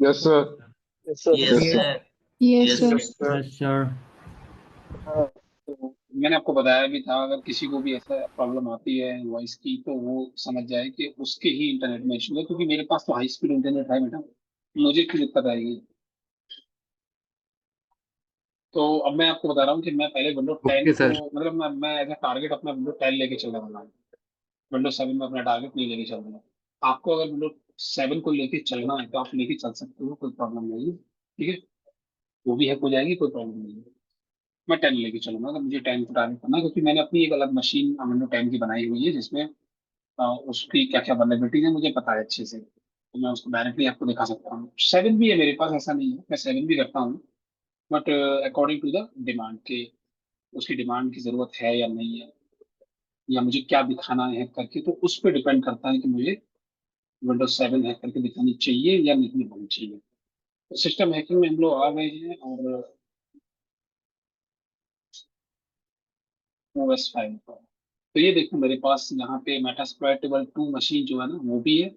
[SPEAKER 5] Yes, sir.
[SPEAKER 1] Yes, sir.
[SPEAKER 5] Yes, sir.
[SPEAKER 6] Yes, sir.
[SPEAKER 1] Yes, sir.
[SPEAKER 4] Yes, sir.
[SPEAKER 2] तो मैंने आपको बताया भी था, अगर किसी को भी ऐसा प्रॉब्लम आती है वॉइस की, तो वो समझ जाए कि उसके ही इंटरनेट में इशू है, क्योंकि मेरे पास तो हाई स्पीड इंटरनेट है बेटा, मुझे क्यों दिक्कत आएगी। तो अब मैं आपको बता रहा हूँ कि मैं पहले विंडो 10
[SPEAKER 4] ओके
[SPEAKER 2] को,
[SPEAKER 4] सर।
[SPEAKER 2] मतलब मैं एज अ टारगेट अपना विंडो 10 लेके चलने वाला हूँ। विंडो 7 में अपना टारगेट नहीं लेके चल रहा। आपको अगर विंडो 7 को लेके चलना है तो आप लेके चल सकते हो, कोई प्रॉब्लम नहीं है। ठीक है, वो भी हैक हो जाएगी, कोई प्रॉब्लम नहीं है। मैं 10 लेके चलूंगा, अगर मुझे 10 को टारगेट करना है, क्योंकि मैंने अपनी एक अलग मशीन विंडो 10 की बनाई हुई है, जिसमें उसकी क्या क्या वल्नरेबिलिटीज है मुझे पता है अच्छे से, तो मैं उसको डायरेक्टली आपको दिखा सकता हूँ। 7 भी है मेरे पास, ऐसा नहीं है, मैं 7 भी करता हूँ, but according to the demand के, उसकी डिमांड की जरूरत है या नहीं है, या मुझे क्या दिखाना है करके, तो उस पर डिपेंड करता है कि मुझे विंडोज 7 हैक करके दिखानी चाहिए या नहीं दिखानी चाहिए। तो सिस्टम हैकिंग में हम लोग आ गए हैं, और ओएस 5 पर। तो ये देखो मेरे पास यहाँ पे मेटास्प्लॉइटेबल 2 मशीन जो है ना, वो भी है।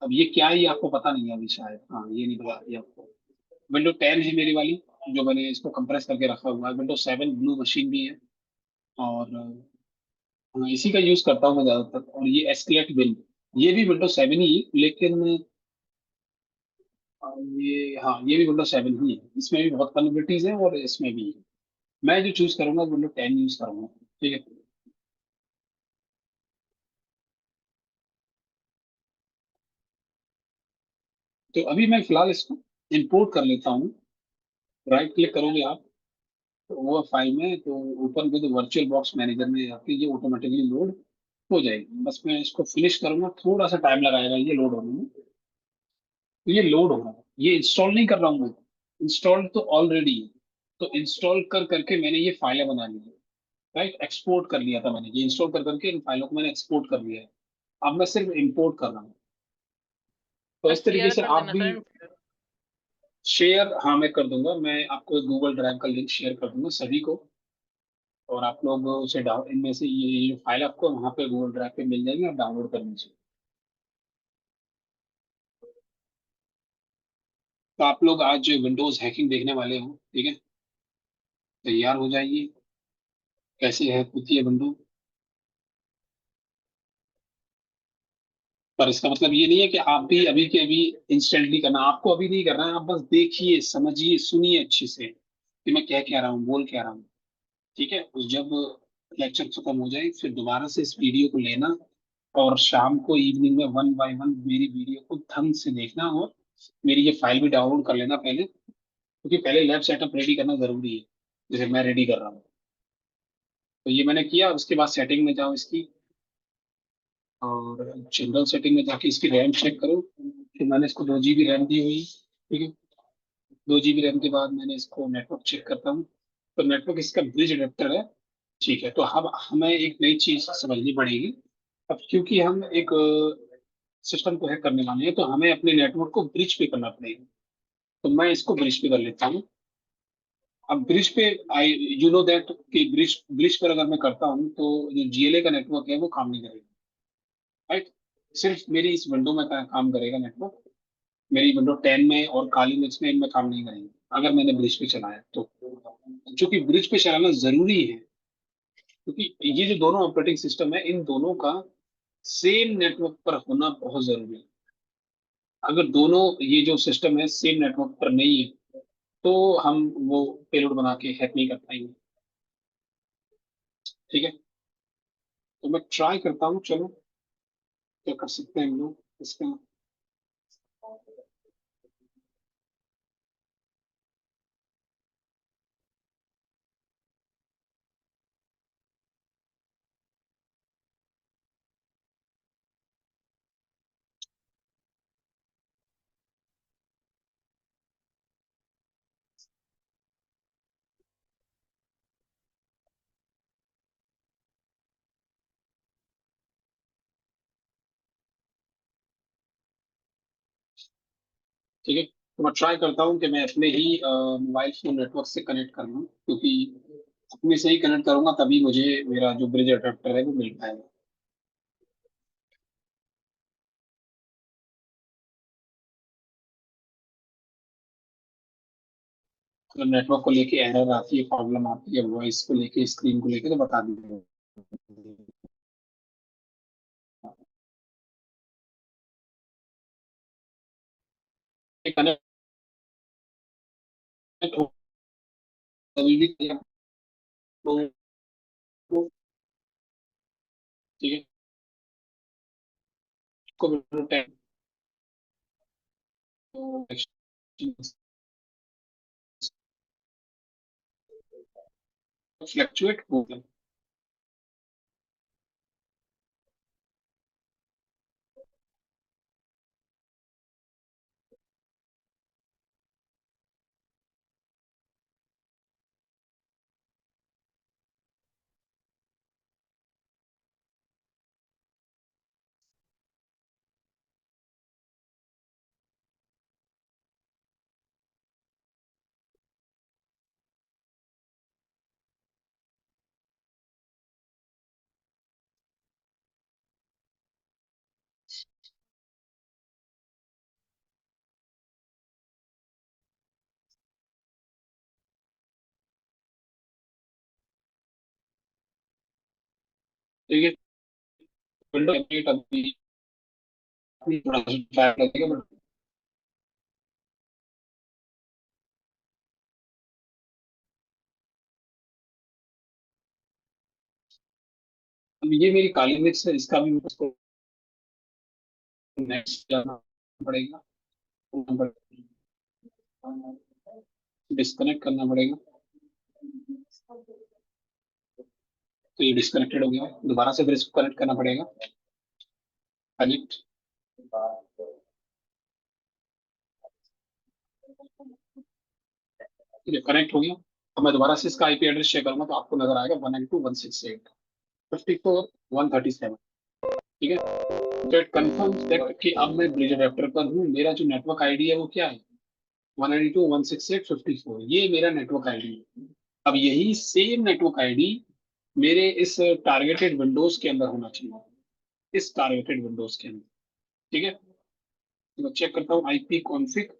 [SPEAKER 2] अब ये क्या है ये आपको पता नहीं है अभी शायद, हाँ ये नहीं पता ये आपको। विंडो 10 है मेरी वाली, जो मैंने इसको कंप्रेस करके रखा हुआ है। विंडो 7 ब्लू मशीन भी है, और हाँ, इसी का यूज करता हूँ मैं ज्यादातर। और ये एस्केलेट विन, ये भी विंडो 7 ही है, लेकिन ये, हाँ ये भी विंडो 7 ही है, इसमें भी बहुत कनेक्टिविटीज है, और इसमें भी है। मैं जो चूज करूंगा विंडो 10 यूज करूंगा। ठीक है, तो अभी मैं फिलहाल इसको इंपोर्ट कर लेता हूँ। राइट क्लिक करोगे आप, तो वो फाइल में, तो open with virtual box manager में जाके ये ऑटोमेटिकली लोड हो जाएगी। बस मैं इसको फिनिश करूंगा, थोड़ा सा टाइम लगाएगा ये लोड होने में। तो ये लोड हो रहा है, ये इंस्टॉल नहीं कर रहा हूँ मैं, इंस्टॉल तो ऑलरेडी है। तो इंस्टॉल कर करके मैंने ये फाइलें बना ली है। राइट, एक्सपोर्ट कर लिया था मैंने, ये इंस्टॉल कर करके इन फाइलों को मैंने एक्सपोर्ट कर लिया है। अब मैं सिर्फ इंपोर्ट कर रहा हूँ। तो इस तरीके से आप भी शेयर, हाँ मैं कर दूंगा, मैं आपको गूगल ड्राइव का लिंक शेयर कर दूंगा सभी को, और आप लोग उसे डाउन, इनमें से ये जो फाइल आपको वहाँ पे गूगल ड्राइव पे मिल जाएगी, आप डाउनलोड कर लीजिए। तो आप लोग आज विंडोज हैकिंग देखने वाले हो, ठीक है, तैयार हो जाइए, कैसे हैक होती है विंडो। पर इसका मतलब ये नहीं है कि आप भी अभी के अभी इंस्टेंटली करना, आपको अभी नहीं करना है, आप बस देखिए, समझिए, सुनिए अच्छे से कि मैं क्या रहा हूँ, बोल क्या रहा हूँ। ठीक है, उस जब लेक्चर खत्म हो जाए फिर दोबारा से इस वीडियो को लेना, और शाम को इवनिंग में 1 बाय 1 मेरी वीडियो को ढंग से देखना, और मेरी ये फाइल भी डाउनलोड कर लेना पहले, क्योंकि पहले लैब सेटअप रेडी करना जरूरी है, जैसे मैं रेडी कर रहा हूँ। तो ये मैंने किया, उसके बाद सेटिंग में जाओ इसकी, और जनरल सेटिंग में जाके इसकी रैम चेक करो, कि मैंने इसको 2 GB रैम दी हुई। ठीक है, 2 GB रैम के बाद मैंने इसको नेटवर्क चेक करता हूँ, तो नेटवर्क इसका ब्रिज अडेप्टर है। ठीक है, तो अब हमें एक नई चीज समझनी पड़ेगी। अब क्योंकि हम एक सिस्टम को हैक करने वाले हैं, तो हमें अपने नेटवर्क को ब्रिज पे करना पड़ेगा। तो मैं इसको ब्रिज पे कर लेता हूँ। अब ब्रिज पे, आई यू नो दैट कि ब्रिज ब्रिज पर अगर मैं करता हूँ तो जो जीएलए का नेटवर्क है वो काम नहीं करेगा। राइट, सिर्फ मेरी इस विंडो में काम करेगा नेटवर्क, मेरी विंडो 10 में और काली मिर्च में इनमें काम नहीं करेंगे अगर मैंने ब्रिज पे चलाया तो। चूंकि ब्रिज पे चलाना जरूरी है, क्योंकि ये जो दोनों ऑपरेटिंग सिस्टम है, इन दोनों का सेम नेटवर्क पर होना बहुत जरूरी है। अगर दोनों ये जो सिस्टम है सेम नेटवर्क पर नहीं है, तो हम वो पेलोड बना के हैक नहीं कर पाएंगे। ठीक है, तो मैं ट्राई करता हूँ, चलो क्या कर सकते हैं हम लोग इसका। ठीक है, तो मैं ट्राई करता हूँ कि मैं अपने ही मोबाइल फोन नेटवर्क से कनेक्ट कर लूँ, क्योंकि अपने से ही कनेक्ट करूंगा तभी मुझे मेरा जो ब्रिज अडेप्टर है वो मिल पाएगा। तो नेटवर्क को लेके एरर आती है, प्रॉब्लम आती है, वॉइस को लेके, स्क्रीन को लेके, तो बता दीजिए। कनेक्ट हो कभी भी तो ठीक है, को फ्लक्चुएट होगा। ठीक है, विंडो अपडेट अभी थोड़ा सा टाइम लगेगा, बट अब ये मेरी काली मिर्च है, इसका भी मुझको नेक्स्ट जाना पड़ेगा, डिस्कनेक्ट करना पड़ेगा। तो ये डिस्कनेक्टेड हो गया, दोबारा से फिर इसको कनेक्ट करना पड़ेगा। कनेक्ट, ठीक है, कनेक्ट हो गया। अब मैं दोबारा से इसका आईपी एड्रेस चेक करूंगा, तो आपको नजर आएगा 192.168.54.137। ठीक है, तो इट कंफर्म्स दैट कि अब मैं ब्रिज एडेप्टर पर हूँ। मेरा जो नेटवर्क आईडी है वो क्या है, 192.168.54, ये मेरा नेटवर्क आईडी है। अब यही सेम नेटवर्क आईडी मेरे इस टारगेटेड विंडोज के अंदर होना चाहिए, इस टारगेटेड विंडोज के अंदर। ठीक है, तो मैं चेक करता हूँ आईपी कॉन्फ़िग।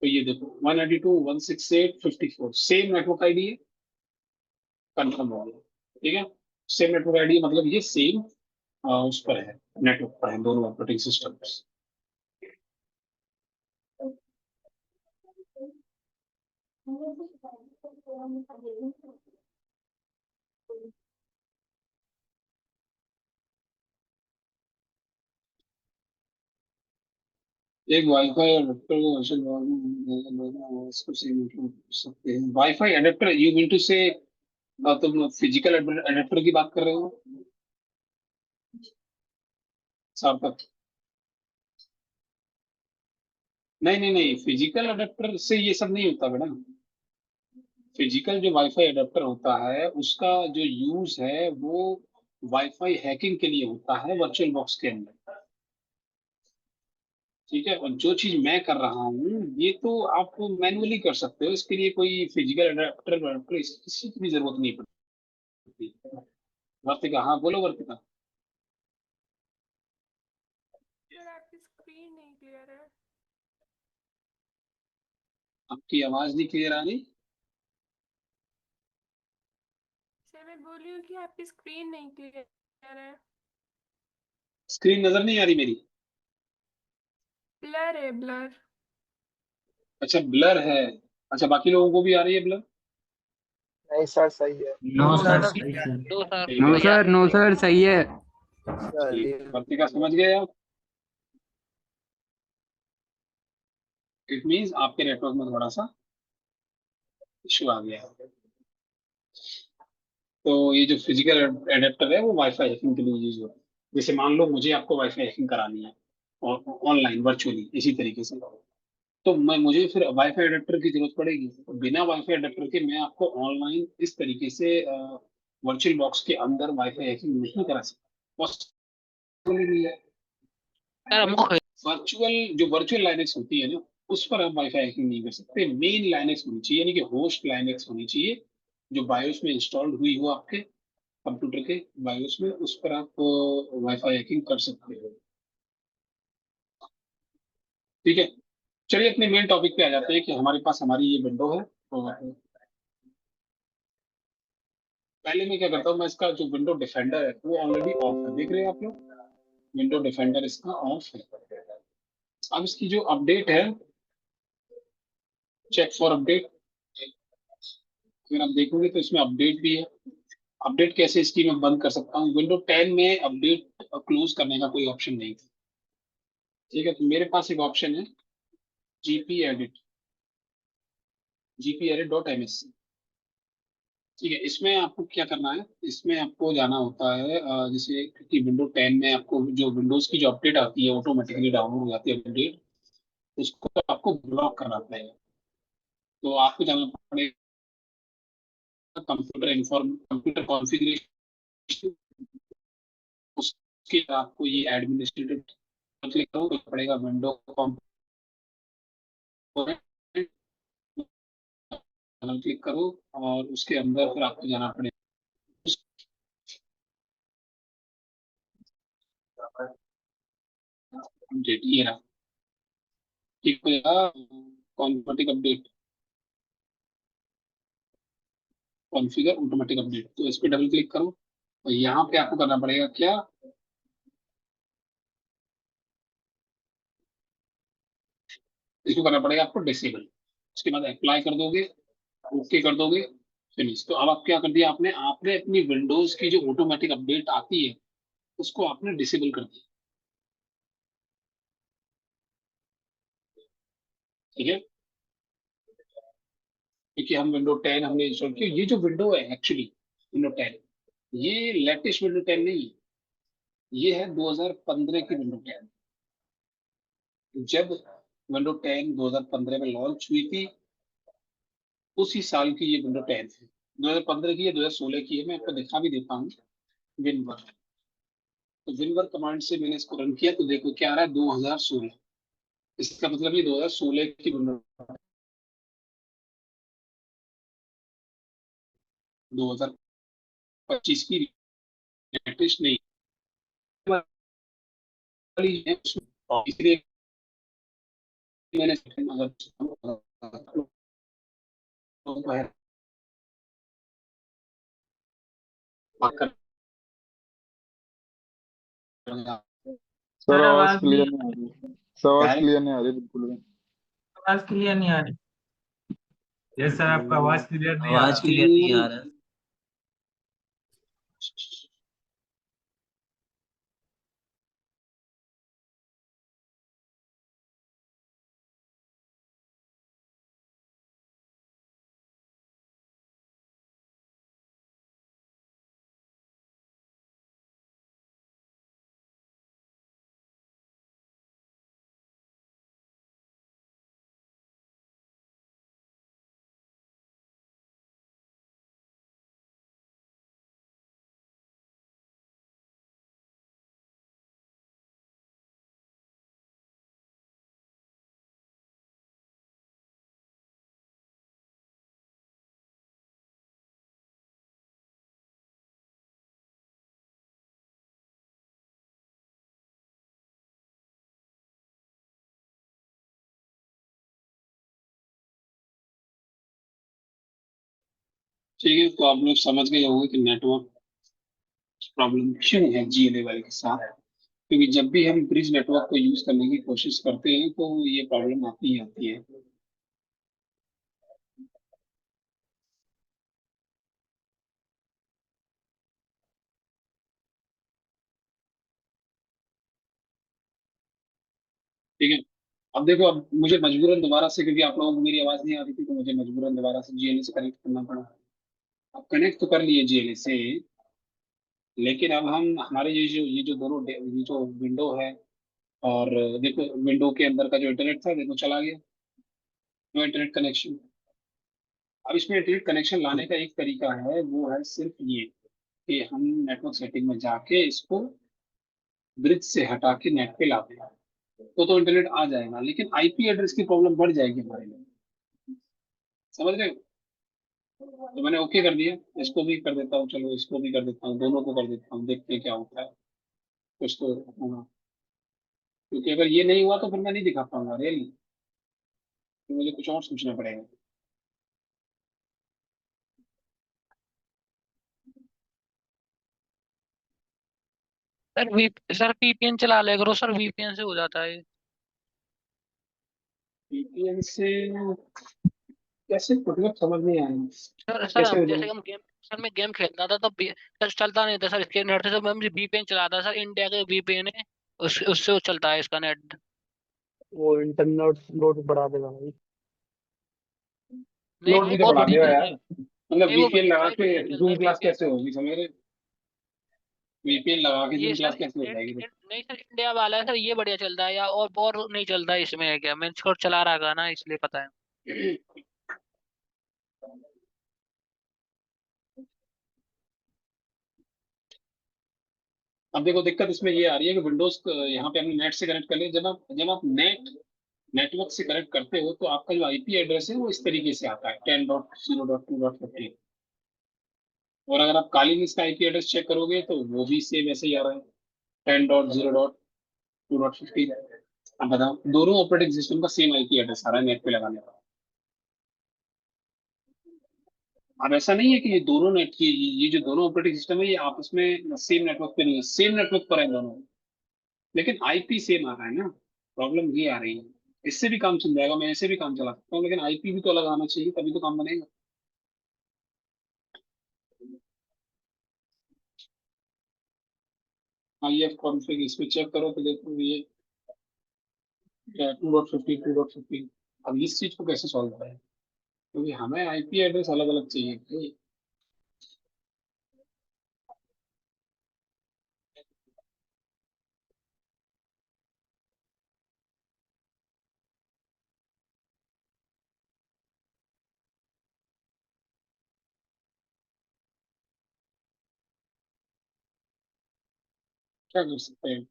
[SPEAKER 2] तो ये देखो 192.168.54 सेम नेटवर्क आईडी है, कंफर्म हो गया। ठीक है, सेम नेटवर्क आईडी मतलब ये सेम उस पर है, नेटवर्क पर है, दोनों ऑपरेटिंग सिस्टम। एक वाईफाई अडेप्टर को इसको सेम नेटवर्क कर सकते हैं। Wifi adapter, you mean to say तुम फिजिकल अडेप्टर की बात कर रहे हो सार्थक? नहीं नहीं नहीं, फिजिकल अडेप्टर से ये सब नहीं होता बेटा। फिजिकल जो वाईफाई अडेप्टर होता है उसका जो यूज है वो वाईफाई हैकिंग के लिए होता है वर्चुअल बॉक्स के अंदर। ठीक है, और जो चीज मैं कर रहा हूँ ये तो आप मैन्युअली कर सकते हो, इसके लिए कोई फिजिकल अडेप्टर किसी की भी जरूरत नहीं पड़ती। वर्तिका, हाँ बोलो वर्तिका।
[SPEAKER 6] सर आपकी स्क्रीन नहीं क्लियर है।
[SPEAKER 2] आपकी आवाज नहीं क्लियर आ रही।
[SPEAKER 6] सर मैं बोल रही हूँ कि आपकी स्क्रीन नहीं क्लियर है।
[SPEAKER 2] स्क्रीन नजर नहीं आ रही मेरी?
[SPEAKER 6] ब्लर है ब्लर।
[SPEAKER 2] अच्छा ब्लर है। अच्छा, बाकी लोगों को भी आ रही है ब्लर?
[SPEAKER 1] नहीं सर, सही है।
[SPEAKER 4] नो सर सही सर।
[SPEAKER 3] नो सर सही है।
[SPEAKER 2] ठीक, वर्तिका समझ गए आप? इट मीन्स आपके नेटवर्क में थोड़ा सा इशू आ गया है। तो ये जो फिजिकल एडेप्टर है वो वाईफाई हैकिंग के लिए यूज होता है। जैसे मान लो मुझे आपको वाईफाई हैकिंग करानी है और ऑनलाइन वर्चुअली इसी तरीके से, तो मैं मुझे फिर वाईफाई अडेप्टर की जरूरत पड़ेगी। तो बिना वाईफाई अडेप्टर के मैं आपको ऑनलाइन इस तरीके से वर्चुअल बॉक्स के अंदर वाईफाई हैकिंग नहीं करा सकता, पॉसिबल नहीं है। वर्चुअल जो वर्चुअल लाइनेक्स होती है ना, उस पर आप वाईफाई हैकिंग नहीं कर सकते। मेन लाइनेक्स होनी चाहिए, यानी कि होस्ट लाइनेक्स होनी चाहिए जो बायोस में इंस्टॉल्ड हुई हो आपके कंप्यूटर के बायोस में, उस पर आप वाईफाई हैकिंग कर सकते हो। ठीक है, चलिए अपने मेन टॉपिक पे आ जाते हैं कि हमारे पास हमारी ये विंडो है। और पहले मैं क्या करता हूँ, मैं इसका जो विंडो डिफेंडर है वो ऑलरेडी ऑफ है, देख रहे हैं आप लोग। विंडो डिफेंडर इसका ऑफ है। अब इसकी जो अपडेट है, चेक फॉर अपडेट, अगर आप देखोगे तो इसमें अपडेट भी है। अपडेट कैसे इसकी मैं बंद कर सकता हूँ, विंडो 10 में अपडेट क्लोज करने का कोई ऑप्शन नहीं था। ठीक है, तो मेरे पास एक ऑप्शन है जीपी एडिट, gpedit.ms। ठीक है, इसमें आपको क्या करना है, इसमें आपको जाना होता है जैसे कि विंडो 10 में आपको जो विंडोज की जो अपडेट आती है ऑटोमेटिकली डाउनलोड हो जाती है अपडेट, उसको आपको ब्लॉक करना पड़ेगा। तो आपको जाना पड़ेगा कंप्यूटर कॉन्फ़िगरेशन, उसके बाद आपको ये एडमिनिस्ट्रेटिव क्लिक करो तो पड़ेगा विंडो कंपोनेंट, क्लिक करो और उसके अंदर फिर आपको जाना पड़ेगा अपडेट, ये रहा। ठीक हो जाएगा automatic update, configure automatic update, तो इस पर डबल क्लिक करो और यहाँ पे आपको करना पड़ेगा क्या, इसको करना पड़ेगा आपको डिसेबल। उसके बाद अप्लाई कर दोगे, ओके कर दोगे, फिनिश। तो अब आप क्या कर दिया आपने, आपने अपनी विंडोज की जो ऑटोमेटिक अपडेट आती है उसको आपने डिसेबल कर दिया। ठीक है, क्योंकि हम विंडो 10 हमने इंस्टॉल किया, ये जो विंडो है एक्चुअली विंडो 10, ये लेटेस्ट विंडो 10 नहीं है, ये है 2015 की विंडो 10। जब विंडो 10 2015 में लॉन्च हुई थी, उसी साल की ये विंडो 10 है। 2015 की है, 2016 की है, मैं आपको दिखा भी देता हूँ। विनवर, तो विनवर कमांड से मैंने इसको रन किया तो देखो क्या आ रहा है, 2016। इसका मतलब ये 2016 की विंडो, 2025 की लेटेस्ट नहीं वाली है, इसलिए मैंने अगर
[SPEAKER 5] सर
[SPEAKER 4] सर
[SPEAKER 5] आवाज
[SPEAKER 4] आवाज नहीं
[SPEAKER 5] क्लियर नहीं आ रही, सर आवाज क्लियर नहीं आ रही बिल्कुल भी।
[SPEAKER 4] आवाज क्लियर नहीं आ रही। यस सर, आपका आवाज क्लियर नहीं आ
[SPEAKER 7] आवाज
[SPEAKER 4] रहा।
[SPEAKER 7] क्लियर नहीं आ रहा।
[SPEAKER 2] ठीक है, तो आप लोग समझ गए होंगे कि नेटवर्क प्रॉब्लम क्यों है जीएलए वाले के साथ। क्योंकि जब भी हम ब्रिज नेटवर्क को यूज करने की कोशिश करते हैं तो ये प्रॉब्लम आती ही आती है। ठीक है, अब देखो, अब मुझे मजबूरन दोबारा से, क्योंकि आप लोगों को मेरी आवाज नहीं आ रही थी तो मुझे मजबूरन दोबारा से जीएलए से कनेक्ट करना पड़ा। अब कनेक्ट तो कर लिए जीएलए से, लेकिन अब हम हमारे ये जो दोनों ये जो विंडो है, और देखो विंडो के अंदर का जो इंटरनेट था देखो चला गया, नो इंटरनेट कनेक्शन। अब इसमें इंटरनेट कनेक्शन लाने का एक तरीका है, वो है सिर्फ ये कि हम नेटवर्क सेटिंग में जाके इसको ब्रिज से हटा के नेट पे लाते हैं, तो इंटरनेट आ जाएगा, लेकिन आईपी एड्रेस की प्रॉब्लम बढ़ जाएगी हमारे लिए। समझ रहे हो? तो मैंने ओके कर दिया, इसको भी कर देता हूँ, चलो इसको भी कर देता हूँ, दोनों को कर देता हूँ, देखते हैं क्या होता है। कुछ तो होगा, क्योंकि अगर ये नहीं हुआ तो फिर मैं नहीं दिखा पाऊंगा रियली। तो मुझे कुछ और सोचना पड़ेगा।
[SPEAKER 7] सर वी सर VPN चला लिया करो सर, VPN से हो जाता है।
[SPEAKER 2] VPN से कैसे, मतलब समझ नहीं आया।
[SPEAKER 7] सर
[SPEAKER 2] कैसे
[SPEAKER 7] हम
[SPEAKER 2] हो
[SPEAKER 7] जैसे
[SPEAKER 2] जाएगा?
[SPEAKER 7] कि हम गेम सर मैं गेम खेलता था तब सर चलता नहीं था सर इसके नेट से, तो मैं VPN चलाता सर, इंडिया के VPN है, उससे वो चलता है इसका नेट।
[SPEAKER 1] वो इंटरनेट लोड बढ़ा देगा भाई।
[SPEAKER 7] नहीं
[SPEAKER 2] लोड
[SPEAKER 7] वो
[SPEAKER 2] भी तो
[SPEAKER 7] बहुत
[SPEAKER 2] बढ़ा देगा
[SPEAKER 7] बढ़िया
[SPEAKER 2] यार।
[SPEAKER 7] है।
[SPEAKER 2] मतलब
[SPEAKER 7] नहीं वो
[SPEAKER 2] VPN लगा
[SPEAKER 7] भाई
[SPEAKER 2] के
[SPEAKER 7] बढ़िया चलता
[SPEAKER 2] जूम
[SPEAKER 7] है
[SPEAKER 2] क्लास
[SPEAKER 7] VPN।
[SPEAKER 2] कैसे होगी, समझ रहे? VPN लगा के
[SPEAKER 7] ये
[SPEAKER 2] जूम
[SPEAKER 7] सर
[SPEAKER 2] क्लास कैसे हो जाएगी?
[SPEAKER 7] नहीं सर इंडिया वाला है सर, ये बढ़िया चलता है, या और नहीं चलता है इसमें, है क्या, मैं इसको चला रहा था ना इसलिए पता है।
[SPEAKER 2] अब देखो दिक्कत इसमें ये आ रही है कि विंडोज यहाँ पे हमने नेट से कनेक्ट कर लिया। जब आप नेटवर्क से कनेक्ट करते हो तो आपका जो आईपी एड्रेस है वो इस तरीके से आता है 10.0.2.15। और अगर आप कालीन का आईपी एड्रेस चेक करोगे तो वो भी सेम ऐसे ही आ रहा है, 10.0.2.15। अब बताओ, दोनों ऑपरेटिंग सिस्टम का सेम आईपी एड्रेस आ रहा है नेट पे लगाने का। अब ऐसा नहीं है कि ये दोनों नेट की ये जो दोनों ऑपरेटिंग सिस्टम है ये आपस में सेम नेटवर्क पे नहीं है, सेम नेटवर्क पर है दोनों, लेकिन आईपी सेम आ रहा है ना। प्रॉब्लम ये आ रही है। इससे भी काम चल जाएगा, मैं ऐसे भी काम चला सकता हूँ, लेकिन आईपी भी तो अलग आना चाहिए तभी तो काम बनेगा। IF कॉन्फ़िग इस पे चेक करो तो देखो ये 2.50 2.15। अब इस चीज को कैसे सॉल्व करें, क्योंकि हमें आईपी एड्रेस अलग अलग चाहिए भाई। क्या कर सकते हैं?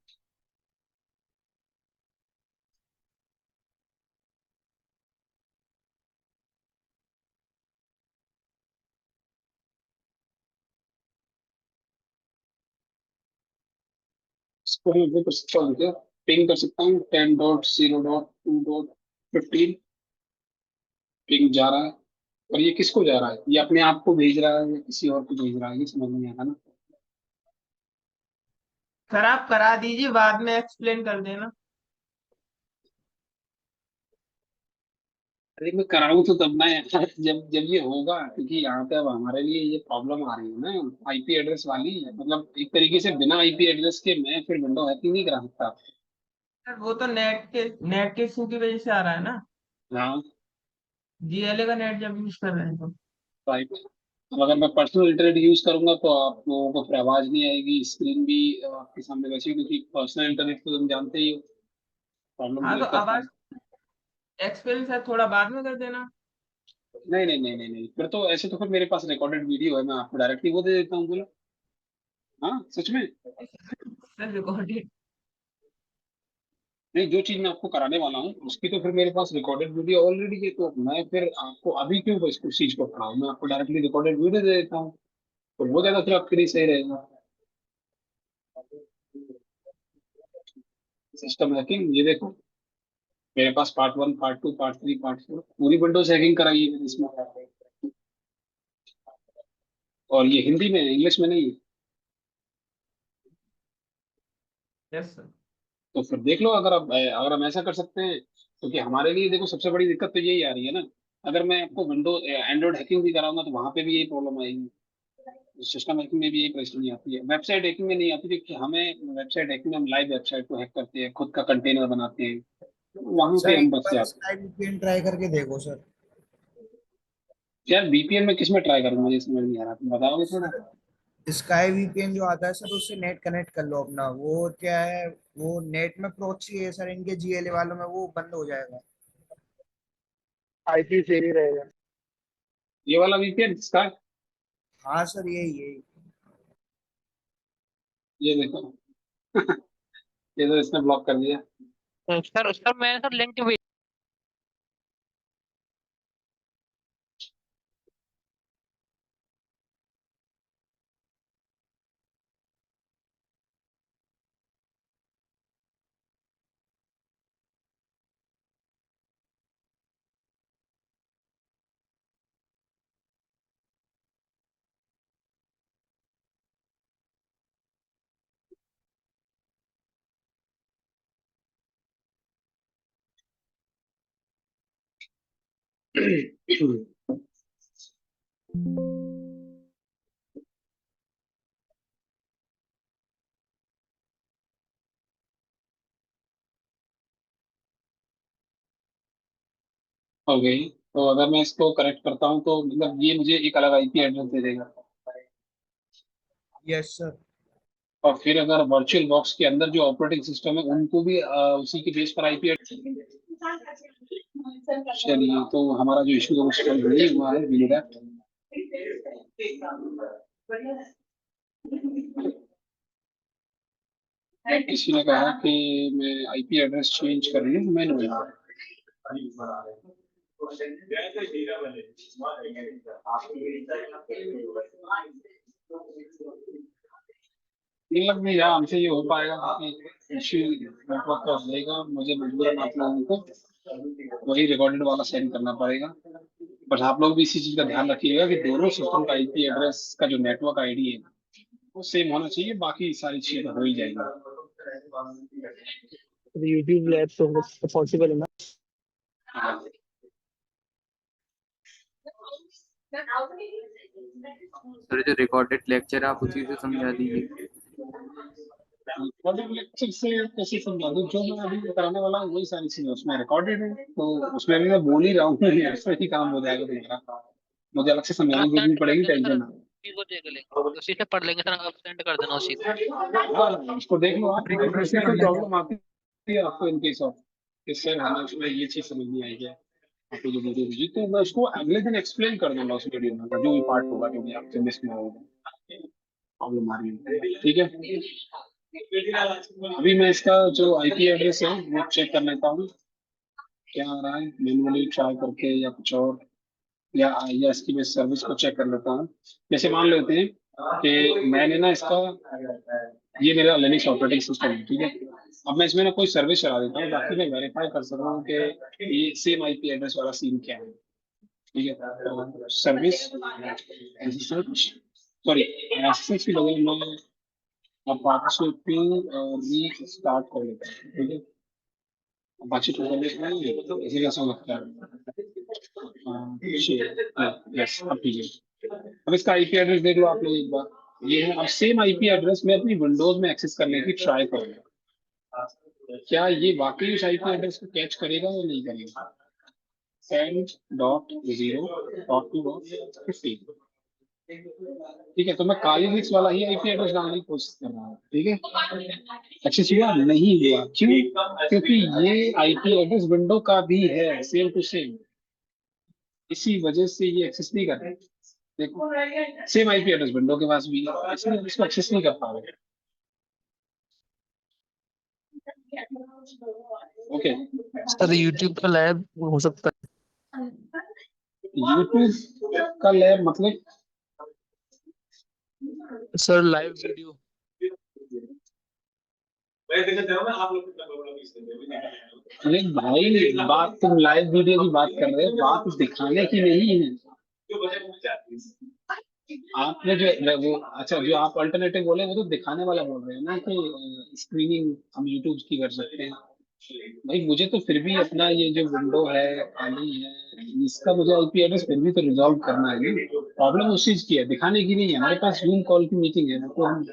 [SPEAKER 2] इसको मैं वो कर सकता हूँ क्या, पिंग कर सकता हूँ 10.0.2.15। पिंग जा रहा है, और ये किसको जा रहा है, ये अपने आप को भेज रहा है या किसी और को भेज रहा है, ये समझ नहीं आता ना।
[SPEAKER 4] सर आप करा दीजिए, बाद में एक्सप्लेन कर देना।
[SPEAKER 2] अरे मैं कराऊं तो तब ना यार, जब ये होगा, क्योंकि यहाँ पे अब हमारे लिए ये प्रॉब्लम आ रही है ना आईपी एड्रेस वाली। मतलब एक तरीके से बिना आईपी एड्रेस के मैं फिर विंडो हैकिंग नहीं करा सकता।
[SPEAKER 4] सर वो तो नेट के इशू की वजह से आ रहा है ना,
[SPEAKER 2] हाँ।
[SPEAKER 4] GLA का नेट जब यूज कर रहे हैं तो।
[SPEAKER 2] राइट। अब अगर मैं पर्सनल इंटरनेट यूज करूंगा तो आप लोगों को फिर आवाज नहीं आएगी, स्क्रीन भी आपके सामने वैसी, क्योंकि पर्सनल इंटरनेट तो तुम जानते ही हो प्रॉब्लम
[SPEAKER 4] हाँ तो
[SPEAKER 2] क्रिएट करता
[SPEAKER 4] आवाज
[SPEAKER 2] है।
[SPEAKER 4] एक्सप्लेन सर थोड़ा बाद में कर देना।
[SPEAKER 2] नहीं नहीं नहीं नहीं नहीं, फिर तो ऐसे तो फिर मेरे पास रिकॉर्डेड वीडियो है, मैं आपको डायरेक्टली वो दे देता हूँ, बोलो। हाँ सच में।
[SPEAKER 4] Sir recorded.
[SPEAKER 2] नहीं, जो चीज मैं आपको कराने वाला हूँ उसकी तो फिर मेरे पास रिकॉर्डेड वीडियो ऑलरेडी है, तो मैं फिर आपको अभी क्यों इसको चीज को पढ़ाऊँ, मैं आपको डायरेक्टली रिकॉर्डेड वीडियो दे देता हूँ। तो वो ज्यादा फिर आपके लिए सही रहेगा। सिस्टम हैकिंग, ये देखो मेरे पास पार्ट 1 पार्ट 2 पार्ट 3 पार्ट 4 पूरी विंडोज हैकिंग कराई है मैंने इसमें। और ये हिंदी में है, इंग्लिश में नहीं है।
[SPEAKER 4] Yes sir.
[SPEAKER 2] तो फिर देख लो, अगर हम ऐसा कर सकते हैं, क्योंकि हमारे लिए देखो सबसे बड़ी दिक्कत तो यही आ रही है ना। अगर मैं आपको विंडोज एंड्रॉइड हैकिंग भी कराऊंगा तो वहां पे भी यही प्रॉब्लम आएगी। सिस्टम हैकिंग में भी यही परेशानी आती है, वेबसाइट हैकिंग में नहीं आती, क्योंकि हमें वेबसाइट हैकिंग में हम लाइव वेबसाइट को हैक करते हैं, खुद का कंटेनर बनाते हैं, वहां पे
[SPEAKER 8] सर
[SPEAKER 2] हम
[SPEAKER 8] एक
[SPEAKER 2] बच
[SPEAKER 8] बार
[SPEAKER 2] जाते
[SPEAKER 8] स्काई वीपीएन ट्राई करके देखो सर।
[SPEAKER 2] हैं। यार VPN में किस में ट्राई करूँ, मुझे समझ नहीं आ रहा, तुम बताओगे थोड़ा।
[SPEAKER 8] स्काई वीपीएन जो आता है सर उससे नेट कनेक्ट कर लो अपना, वो क्या है, वो नेट में प्रोक्सी है सर, इनके जीएलए वालों में वो बंद हो जाएगा।
[SPEAKER 1] आईपी सेम ही रहेगा।
[SPEAKER 2] ये वाला VPN किसका है?
[SPEAKER 8] हाँ सर यही यही।
[SPEAKER 2] ये देखो ये तो इसने ब्लॉक कर दिया।
[SPEAKER 7] सर मैंने सर लिंक
[SPEAKER 2] ओके, तो अगर मैं इसको कनेक्ट करता हूँ तो मतलब ये मुझे एक अलग आईपी एड्रेस दे देगा।
[SPEAKER 8] Yes sir.
[SPEAKER 2] और फिर अगर वर्चुअल बॉक्स के अंदर जो ऑपरेटिंग सिस्टम है उनको भी उसी के बेस पर आईपी एड्रेस। चलिए, तो हमारा जो इशू है वो सॉल्व नहीं हुआ है, वी नो दैट। किसी ने कहा कि मैं आईपी एड्रेस चेंज कर लूँ मैनुअली। मतलब नहीं यार, हमसे ये हो पाएगा क्योंकि इश्यू नेटवर्क का रहेगा, मुझे मजबूरन आप लोगों को वही रिकॉर्डेड वाला सेंड करना पड़ेगा। बट आप लोग भी इसी चीज का ध्यान रखिएगा कि दोनों सिस्टम का आईपी एड्रेस का जो नेटवर्क आईडी है वो सेम होना चाहिए, बाकी सारी चीजें हो ही जाएंगी।
[SPEAKER 1] यूट्यूब लैब तो पॉसिबल है ना?
[SPEAKER 2] हाँ।
[SPEAKER 3] सर जो रिकॉर्डेड लेक्चर आप उसी से समझा दीजिए।
[SPEAKER 2] रिकॉर्डेड लेक्चर से कैसे समझा दूं? जो मैं अभी कराने वाला हूँ वही सारी चीजें उसमें रिकॉर्डेड है, तो उसमें भी मैं बोल ही रहा हूँ उसमें ही काम हो जाएगा तुम्हारा। मुझे अलग से समझाने की जरूरत पड़ेगी, टेंशन ना।
[SPEAKER 7] वो देख लेंगे, उसी से पढ़ लेंगे सर, आप सेंड कर देना उसी को।
[SPEAKER 2] हाँ, इसको देख लो आप, इसमें कोई प्रॉब्लम आती है आपको इन केस ऑफ कि सर हमें उसमें ये चीज समझ नहीं आई है आपको जो वीडियो भेजी, तो मैं उसको अगले दिन एक्सप्लेन कर दूंगा उस वीडियो में, जो भी पार्ट होगा जो भी आपसे मिस में होगा, प्रॉब्लम आ रही है। ठीक है, अभी मैं इसका जो आईपी एड्रेस है वो चेक कर लेता हूँ क्या आ रहा है, मैनुअली ट्राई करके या कुछ और, या इसकी मैं सर्विस को चेक कर लेता हूँ। जैसे मान लेते हैं कि मैंने ना इसका, ये मेरा लिनक्स ऑपरेटिंग सिस्टम है, ठीक है। अब मैं इसमें ना कोई सर्विस चला देता हूँ ताकि मैं वेरीफाई कर सकूँ कि ये सेम आईपी एड्रेस वाला सीन क्या है। ठीक है, सर्विस सॉरी एसएसएच की बजाय मैं अपाचे री स्टार्ट कर लेता हूँ। ठीक है, अपाचे को करने में इसे कैसा लगता है? यस, अब ठीक है। अब इसका आईपी एड्रेस देख लो आप लोग एक बार, ये है। अब सेम आईपी एड्रेस मैं अपनी विंडोज में एक्सेस करने की ट्राई करूंगा, क्या ये वाकई उस आईपी एड्रेस को कैच करेगा या नहीं करेगा। send.0.2.15, ठीक है। तो मैं काली लिस्ट वाला ही आईपी एड्रेस डालने की कोशिश कर रहा हूँ, ठीक है। एक्सेस हुआ नहीं हुआ, क्यों? क्योंकि ये आईपी एड्रेस विंडो का भी है, सेम टू सेम, इसी वजह से ये एक्सेस नहीं कर रहे। देखो सेम आईपी एड्रेस विंडो के पास भी है, इसलिए हम इसको एक्सेस नहीं कर पा रहे। ओके,
[SPEAKER 1] सर यूट्यूब का लैब हो सकता है?
[SPEAKER 2] यूट्यूब का लैब मतलब?
[SPEAKER 1] Sir live video.
[SPEAKER 2] अरे भाई, बात तुम लाइव वीडियो की बात कर रहे हो, बात दिखाने की नहीं है। आपने जो वो, अच्छा जो आप अल्टरनेटिव बोले वो तो दिखाने वाला बोल रहे हैं ना कि स्क्रीनिंग हम यूट्यूब की कर सकते हैं। भाई मुझे तो फिर भी अपना ये जो विंडो है खाली है, इसका मुझे आईपी एड्रेस फिर भी तो रिजॉल्व करना है। प्रॉब्लम उस चीज की है, दिखाने की नहीं है। हमारे पास जूम कॉल की मीटिंग है, तो हम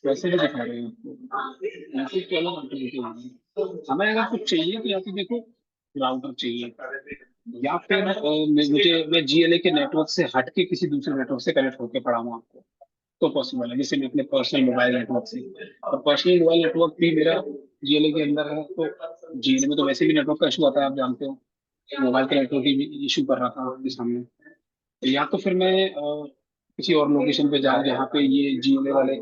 [SPEAKER 2] वैसे भी दिखा रहे हैं आपको, मैसेज की अलग activity है। हमें अगर कुछ चाहिए तो या तो देखो राउटर चाहिए, या फिर मैं जीएलए के नेटवर्क से हट के किसी दूसरे नेटवर्क से कनेक्ट होकर पढ़ाऊँ आपको, तो पॉसिबल है। जैसे मैं अपने पर्सनल मोबाइल नेटवर्क से, और पर्सनल मोबाइल नेटवर्क भी मेरा जीएलए के अंदर है, तो जीएलए में तो वैसे भी नेटवर्क का इशू आता है, आप जानते हो। मोबाइल के नेटवर्क की भी इशू कर रहा था आपके सामने। तो या तो फिर मैं किसी और लोकेशन पे जाऊँ जहाँ पे ये जीएलए वाले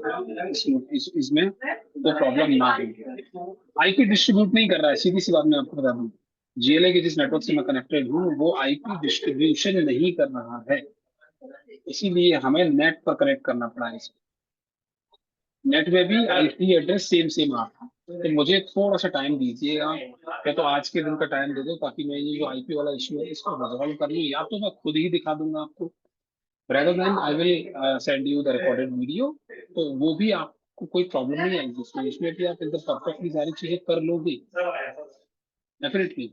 [SPEAKER 2] इसमें तो प्रॉब्लम ना हो। आईपी डिस्ट्रीब्यूट नहीं कर रहा है, सीधी सी बात मैं आपको बता दूँ। जीएलए के जिस नेटवर्क से मैं कनेक्टेड हूँ वो आईपी डिस्ट्रीब्यूशन नहीं कर रहा है, इसीलिए हमें नेट पर कनेक्ट करना पड़ा है। नेट में भी आईपी एड्रेस सेम आ रहा है, तो मुझे थोड़ा सा टाइम दीजिएगा, या तो आज के दिन का टाइम दे दो ताकि मैं ये जो आईपी वाला इशू है इसको रिजॉल्व कर लूँ, या तो मैं खुद ही दिखा दूंगा आपको, rather than I will send you the recorded video. तो वो भी आपको कोई प्रॉब्लम नहीं आएगी उसमें भी आप एकदम परफेक्टली सारी चीजें कर लोगे डेफिनेटली।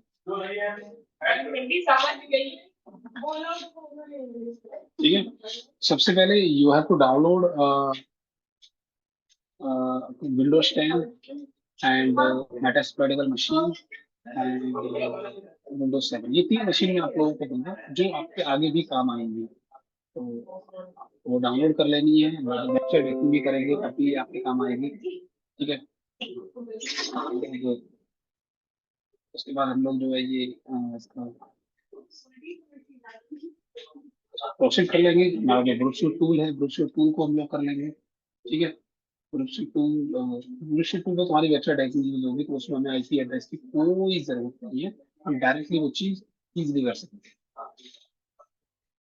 [SPEAKER 2] ठीक है, सबसे पहले you have to download Windows 10 and Metasploit machine and Windows 7। ये 3 मशीन मैं आप लोगों को दूंगा जो आपके आगे भी काम आएंगी। तो वो डाउनलोड कर लेनी है, वेबसाइट भी करेंगे तभी आपके काम आएगी। ठीक है, उसके बाद हम लोग जो है ये इसका प्रोसेस कर लेंगे। हमारा जो ब्रूटशूट टूल है, ब्रूटशूट टूल को हम लोग कर लेंगे। ठीक है, ब्रूटशूट टूल में तुम्हारी वेबसाइट यूज होगी तो उसमें हमें आईपी एड्रेस की कोई जरूरत नहीं है, हम डायरेक्टली वो चीज इजीली कर सकते हैं।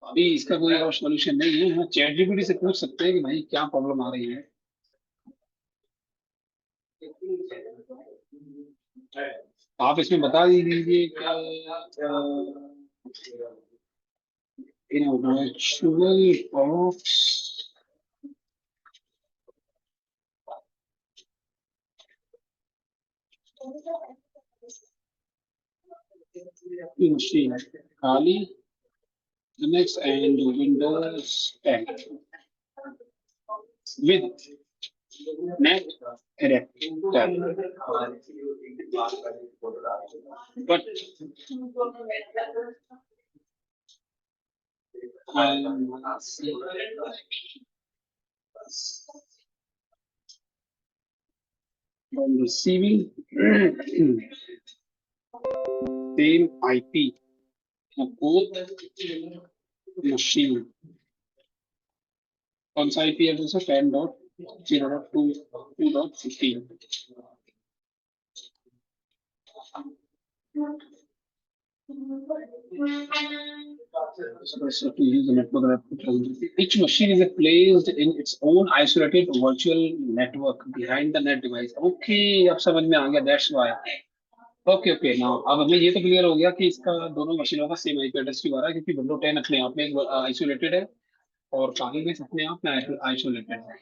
[SPEAKER 2] अभी इसका कोई और सोल्यूशन नहीं है, हम चैट जीपीटी से पूछ सकते हैं कि भाई क्या प्रॉब्लम आ रही है। आप इसमें बता दीजिए इन वर्चुअल बॉक्स मशीन खाली Linux and Windows 10 with net adapter. But I'm receiving same IP of both machine. On site IP address of 10.0.2.15. So to use the network, each machine is placed in its own isolated virtual network behind the net device. Okay, अब समझ में आ गया, that's why. Okay now अब हमें ये तो clear हो गया कि इसका दोनों मशीनों का सेम आईपी एड्रेस क्यों आ रहा है, क्योंकि विंडो 10 अपने आप में आइसोलेटेड है और बाकी के अपने आप में आइसोलेटेड है।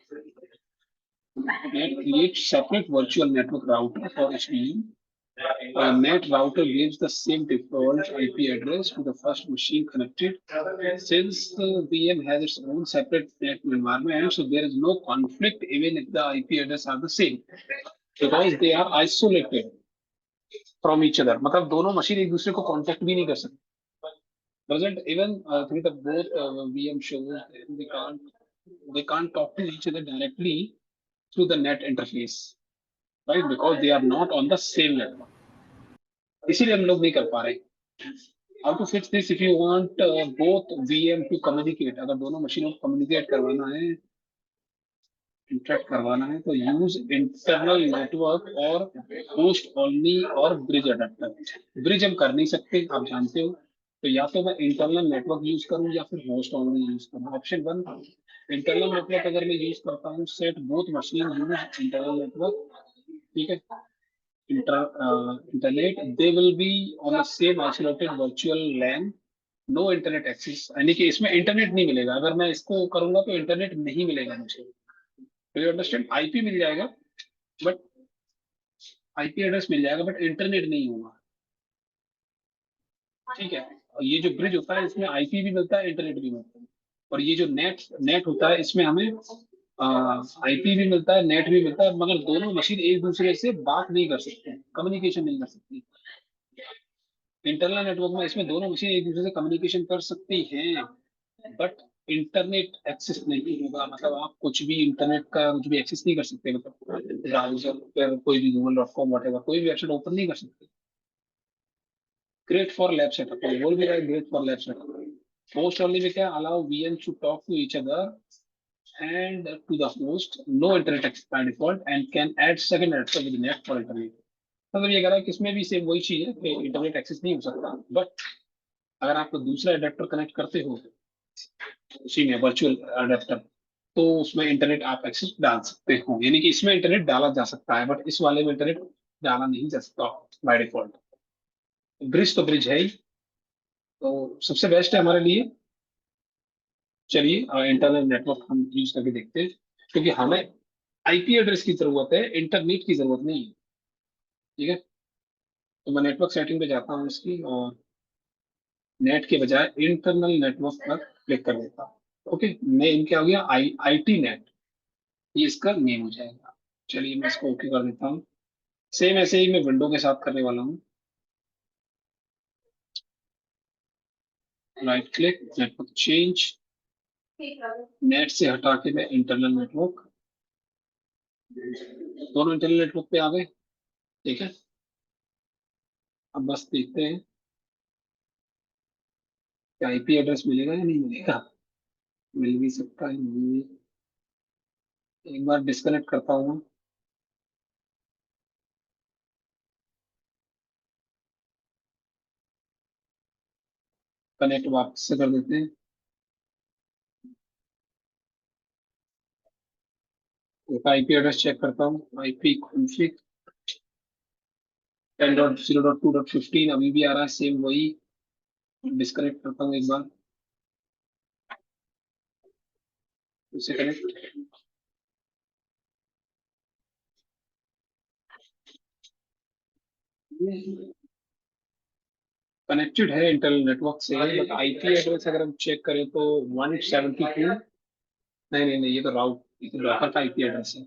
[SPEAKER 2] Net creates separate virtual network router for HPE. A net router gives the same default IP address to the first machine connected. Since the VM has its own separate net environment, so there is no conflict even if the IP address are the same, because they are isolated from each other. मतलब दोनों machine एक दूसरे को contact भी नहीं कर सकते। Doesn't even through the both VM shows they can't talk to each other directly through the net interface, right? Because they are not on the same network. इसीलिए हम लोग नहीं कर पा रहे। How to fix this? If you want both VM to communicate, अगर दोनों मशीनों को communicate करवाना है, इंटरेक्ट करवाना है, तो यूज इंटरनल नेटवर्क और होस्ट ओनली और ब्रिज अडेप्टर। ब्रिज हम कर नहीं सकते, आप जानते हो, तो या तो मैं इंटरनल नेटवर्क यूज करूं या फिर होस्ट ओनली यूज करूं। ऑप्शन 1, इंटरनल नेटवर्क अगर मैं यूज करता हूं, set both machine use internal network. ठीक है, internet they will be on the same isolated virtual LAN, no internet access, यानी कि इसमें इंटरनेट नहीं मिलेगा। अगर मैं इसको करूंगा तो इंटरनेट नहीं मिलेगा मुझे। You understand? आईपी मिल जाएगा बट आईपी एड्रेस मिल जाएगा बट इंटरनेट नहीं होगा। ठीक है, और ये जो ब्रिज होता है इसमें आईपी भी मिलता है, इंटरनेट भी मिलता है। और ये जो नेट होता है इसमें हमें आईपी भी मिलता है, नेट भी मिलता है, मगर दोनों मशीन एक दूसरे से बात नहीं कर सकते, कम्युनिकेशन नहीं कर सकती। इंटरनल नेटवर्क में इसमें दोनों मशीन एक दूसरे से कम्युनिकेशन कर सकती हैं बट इंटरनेट एक्सेस नहीं होगा। मतलब आप कुछ भी इंटरनेट का कुछ भी एक्सेस नहीं कर सकते, मतलब ब्राउजर पर कोई भी google.com whatever कोई भी वेबसाइट ओपन नहीं कर सकते। ग्रेट फॉर लैब सेटअप, बोल भी रहा है great for lab setup. Host only में क्या, allow VM to talk to each other and to the host, no internet access by default and can add second adapter with NAT for internet. मतलब ये कह रहा है कि इसमें भी सेम वही चीज है कि इंटरनेट एक्सेस नहीं हो सकता, बट अगर आप दूसरा एडेप्टर कनेक्ट करते हो उसी में वर्चुअल एडेप्टर, तो उसमें इंटरनेट आप एक्सेस डाल सकते हो। यानी कि इसमें इंटरनेट डाला जा सकता है बट इस वाले में इंटरनेट डाला नहीं जा सकता बाय डिफॉल्ट। ब्रिज तो ब्रिज है ही, तो सबसे बेस्ट है हमारे लिए। चलिए इंटरनल नेटवर्क हम यूज करके देखते हैं, क्योंकि हमें आईपी एड्रेस की जरूरत है, इंटरनेट की जरूरत नहीं है। ठीक है, तो मैं नेटवर्क सेटिंग पे जाता हूँ इसकी और नेट के बजाय इंटरनल नेटवर्क पर क्लिक कर देता हूँ। ओके, नेम क्या हो गया, आईटी नेट, ये इसका नेम हो जाएगा। चलिए मैं इसको ओके कर देता हूँ। सेम ऐसे ही मैं विंडो के साथ करने वाला हूँ। Right click, network change, net से हटा के मैं इंटरनल नेटवर्क, दोनों इंटरनल नेटवर्क पे आ गए। ठीक है, अब बस देखते हैं क्या आईपी एड्रेस मिलेगा या नहीं मिलेगा। मिल भी सकता है, नहीं। एक बार डिस्कनेक्ट करता हूँ। कनेक्ट वापस से कर देते हैं। एक आईपी एड्रेस चेक करता हूँ, आईपी कॉन्फ़िग 10.0.2.15 अभी भी आ रहा है, सेम वही। डिस्कनेक्ट करता हूँ एक बार, उसे कनेक्ट। कनेक्टेड है इंटरनल नेटवर्क से, बट आईपी एड्रेस अगर हम चेक करें तो 172, नहीं नहीं नहीं, ये तो राउट, ये तो डॉकर का आईपी एड्रेस है,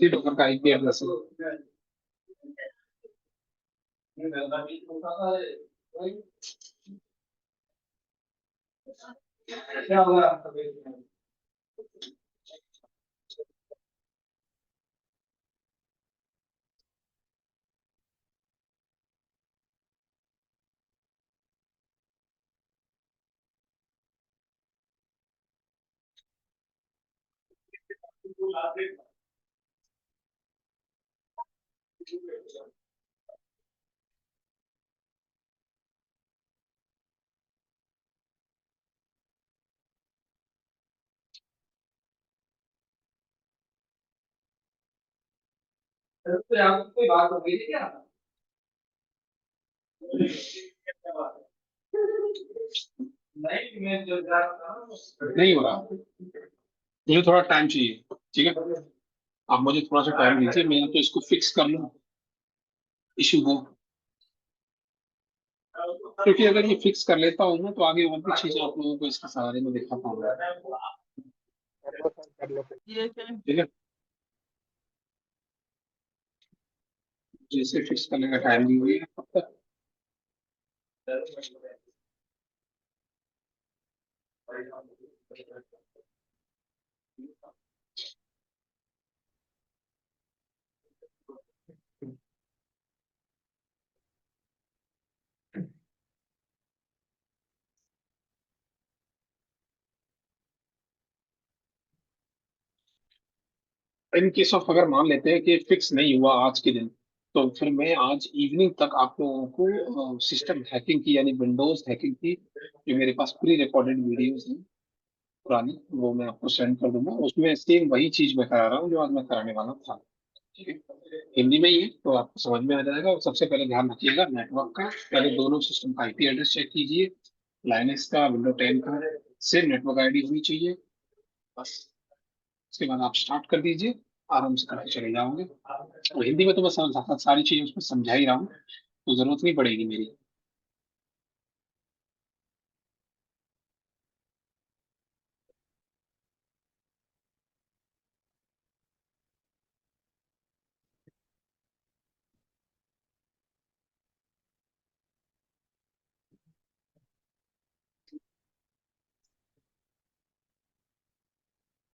[SPEAKER 2] ये डॉकर का आईपी एड्रेस है। क्या होगा? कोई बात हो गई क्या? नहीं हो रहा, मुझे थोड़ा टाइम चाहिए। ठीक है, आप मुझे थोड़ा सा टाइम दीजिए, मैं तो इसको फिक्स कर लूँ इशू को, क्योंकि अगर ये फिक्स कर लेता हूँ ना तो आगे और भी चीजें आप लोगों को इसके सहारे में दिखा पाऊंगा। ठीक है, जैसे फिक्स करने का टाइम दीजिए तब तक। इन केस ऑफ अगर मान लेते हैं कि फिक्स नहीं हुआ आज के दिन, तो फिर मैं आज इवनिंग तक आप लोगों को सिस्टम हैकिंग की, यानी विंडोज हैकिंग की जो मेरे पास प्री रिकॉर्डेड वीडियोस हैं पुरानी, वो मैं आपको सेंड कर दूंगा। उसमें सेम वही चीज मैं करा रहा हूँ जो आज मैं कराने वाला था। ठीक है, हिंदी में ही है तो आपको समझ में आ जाएगा। और सबसे पहले ध्यान रखिएगा नेटवर्क का, पहले दोनों सिस्टम का आईपी एड्रेस चेक कीजिए, लाइनक्स का, विंडो 10 का, सेम नेटवर्क आईडी होनी चाहिए बस। उसके बाद आप स्टार्ट कर दीजिए, आराम से करके चले जाओगे। और हिंदी में तो मैं सारी चीजें उसमें समझा ही रहा हूँ, तो जरूरत नहीं पड़ेगी मेरी।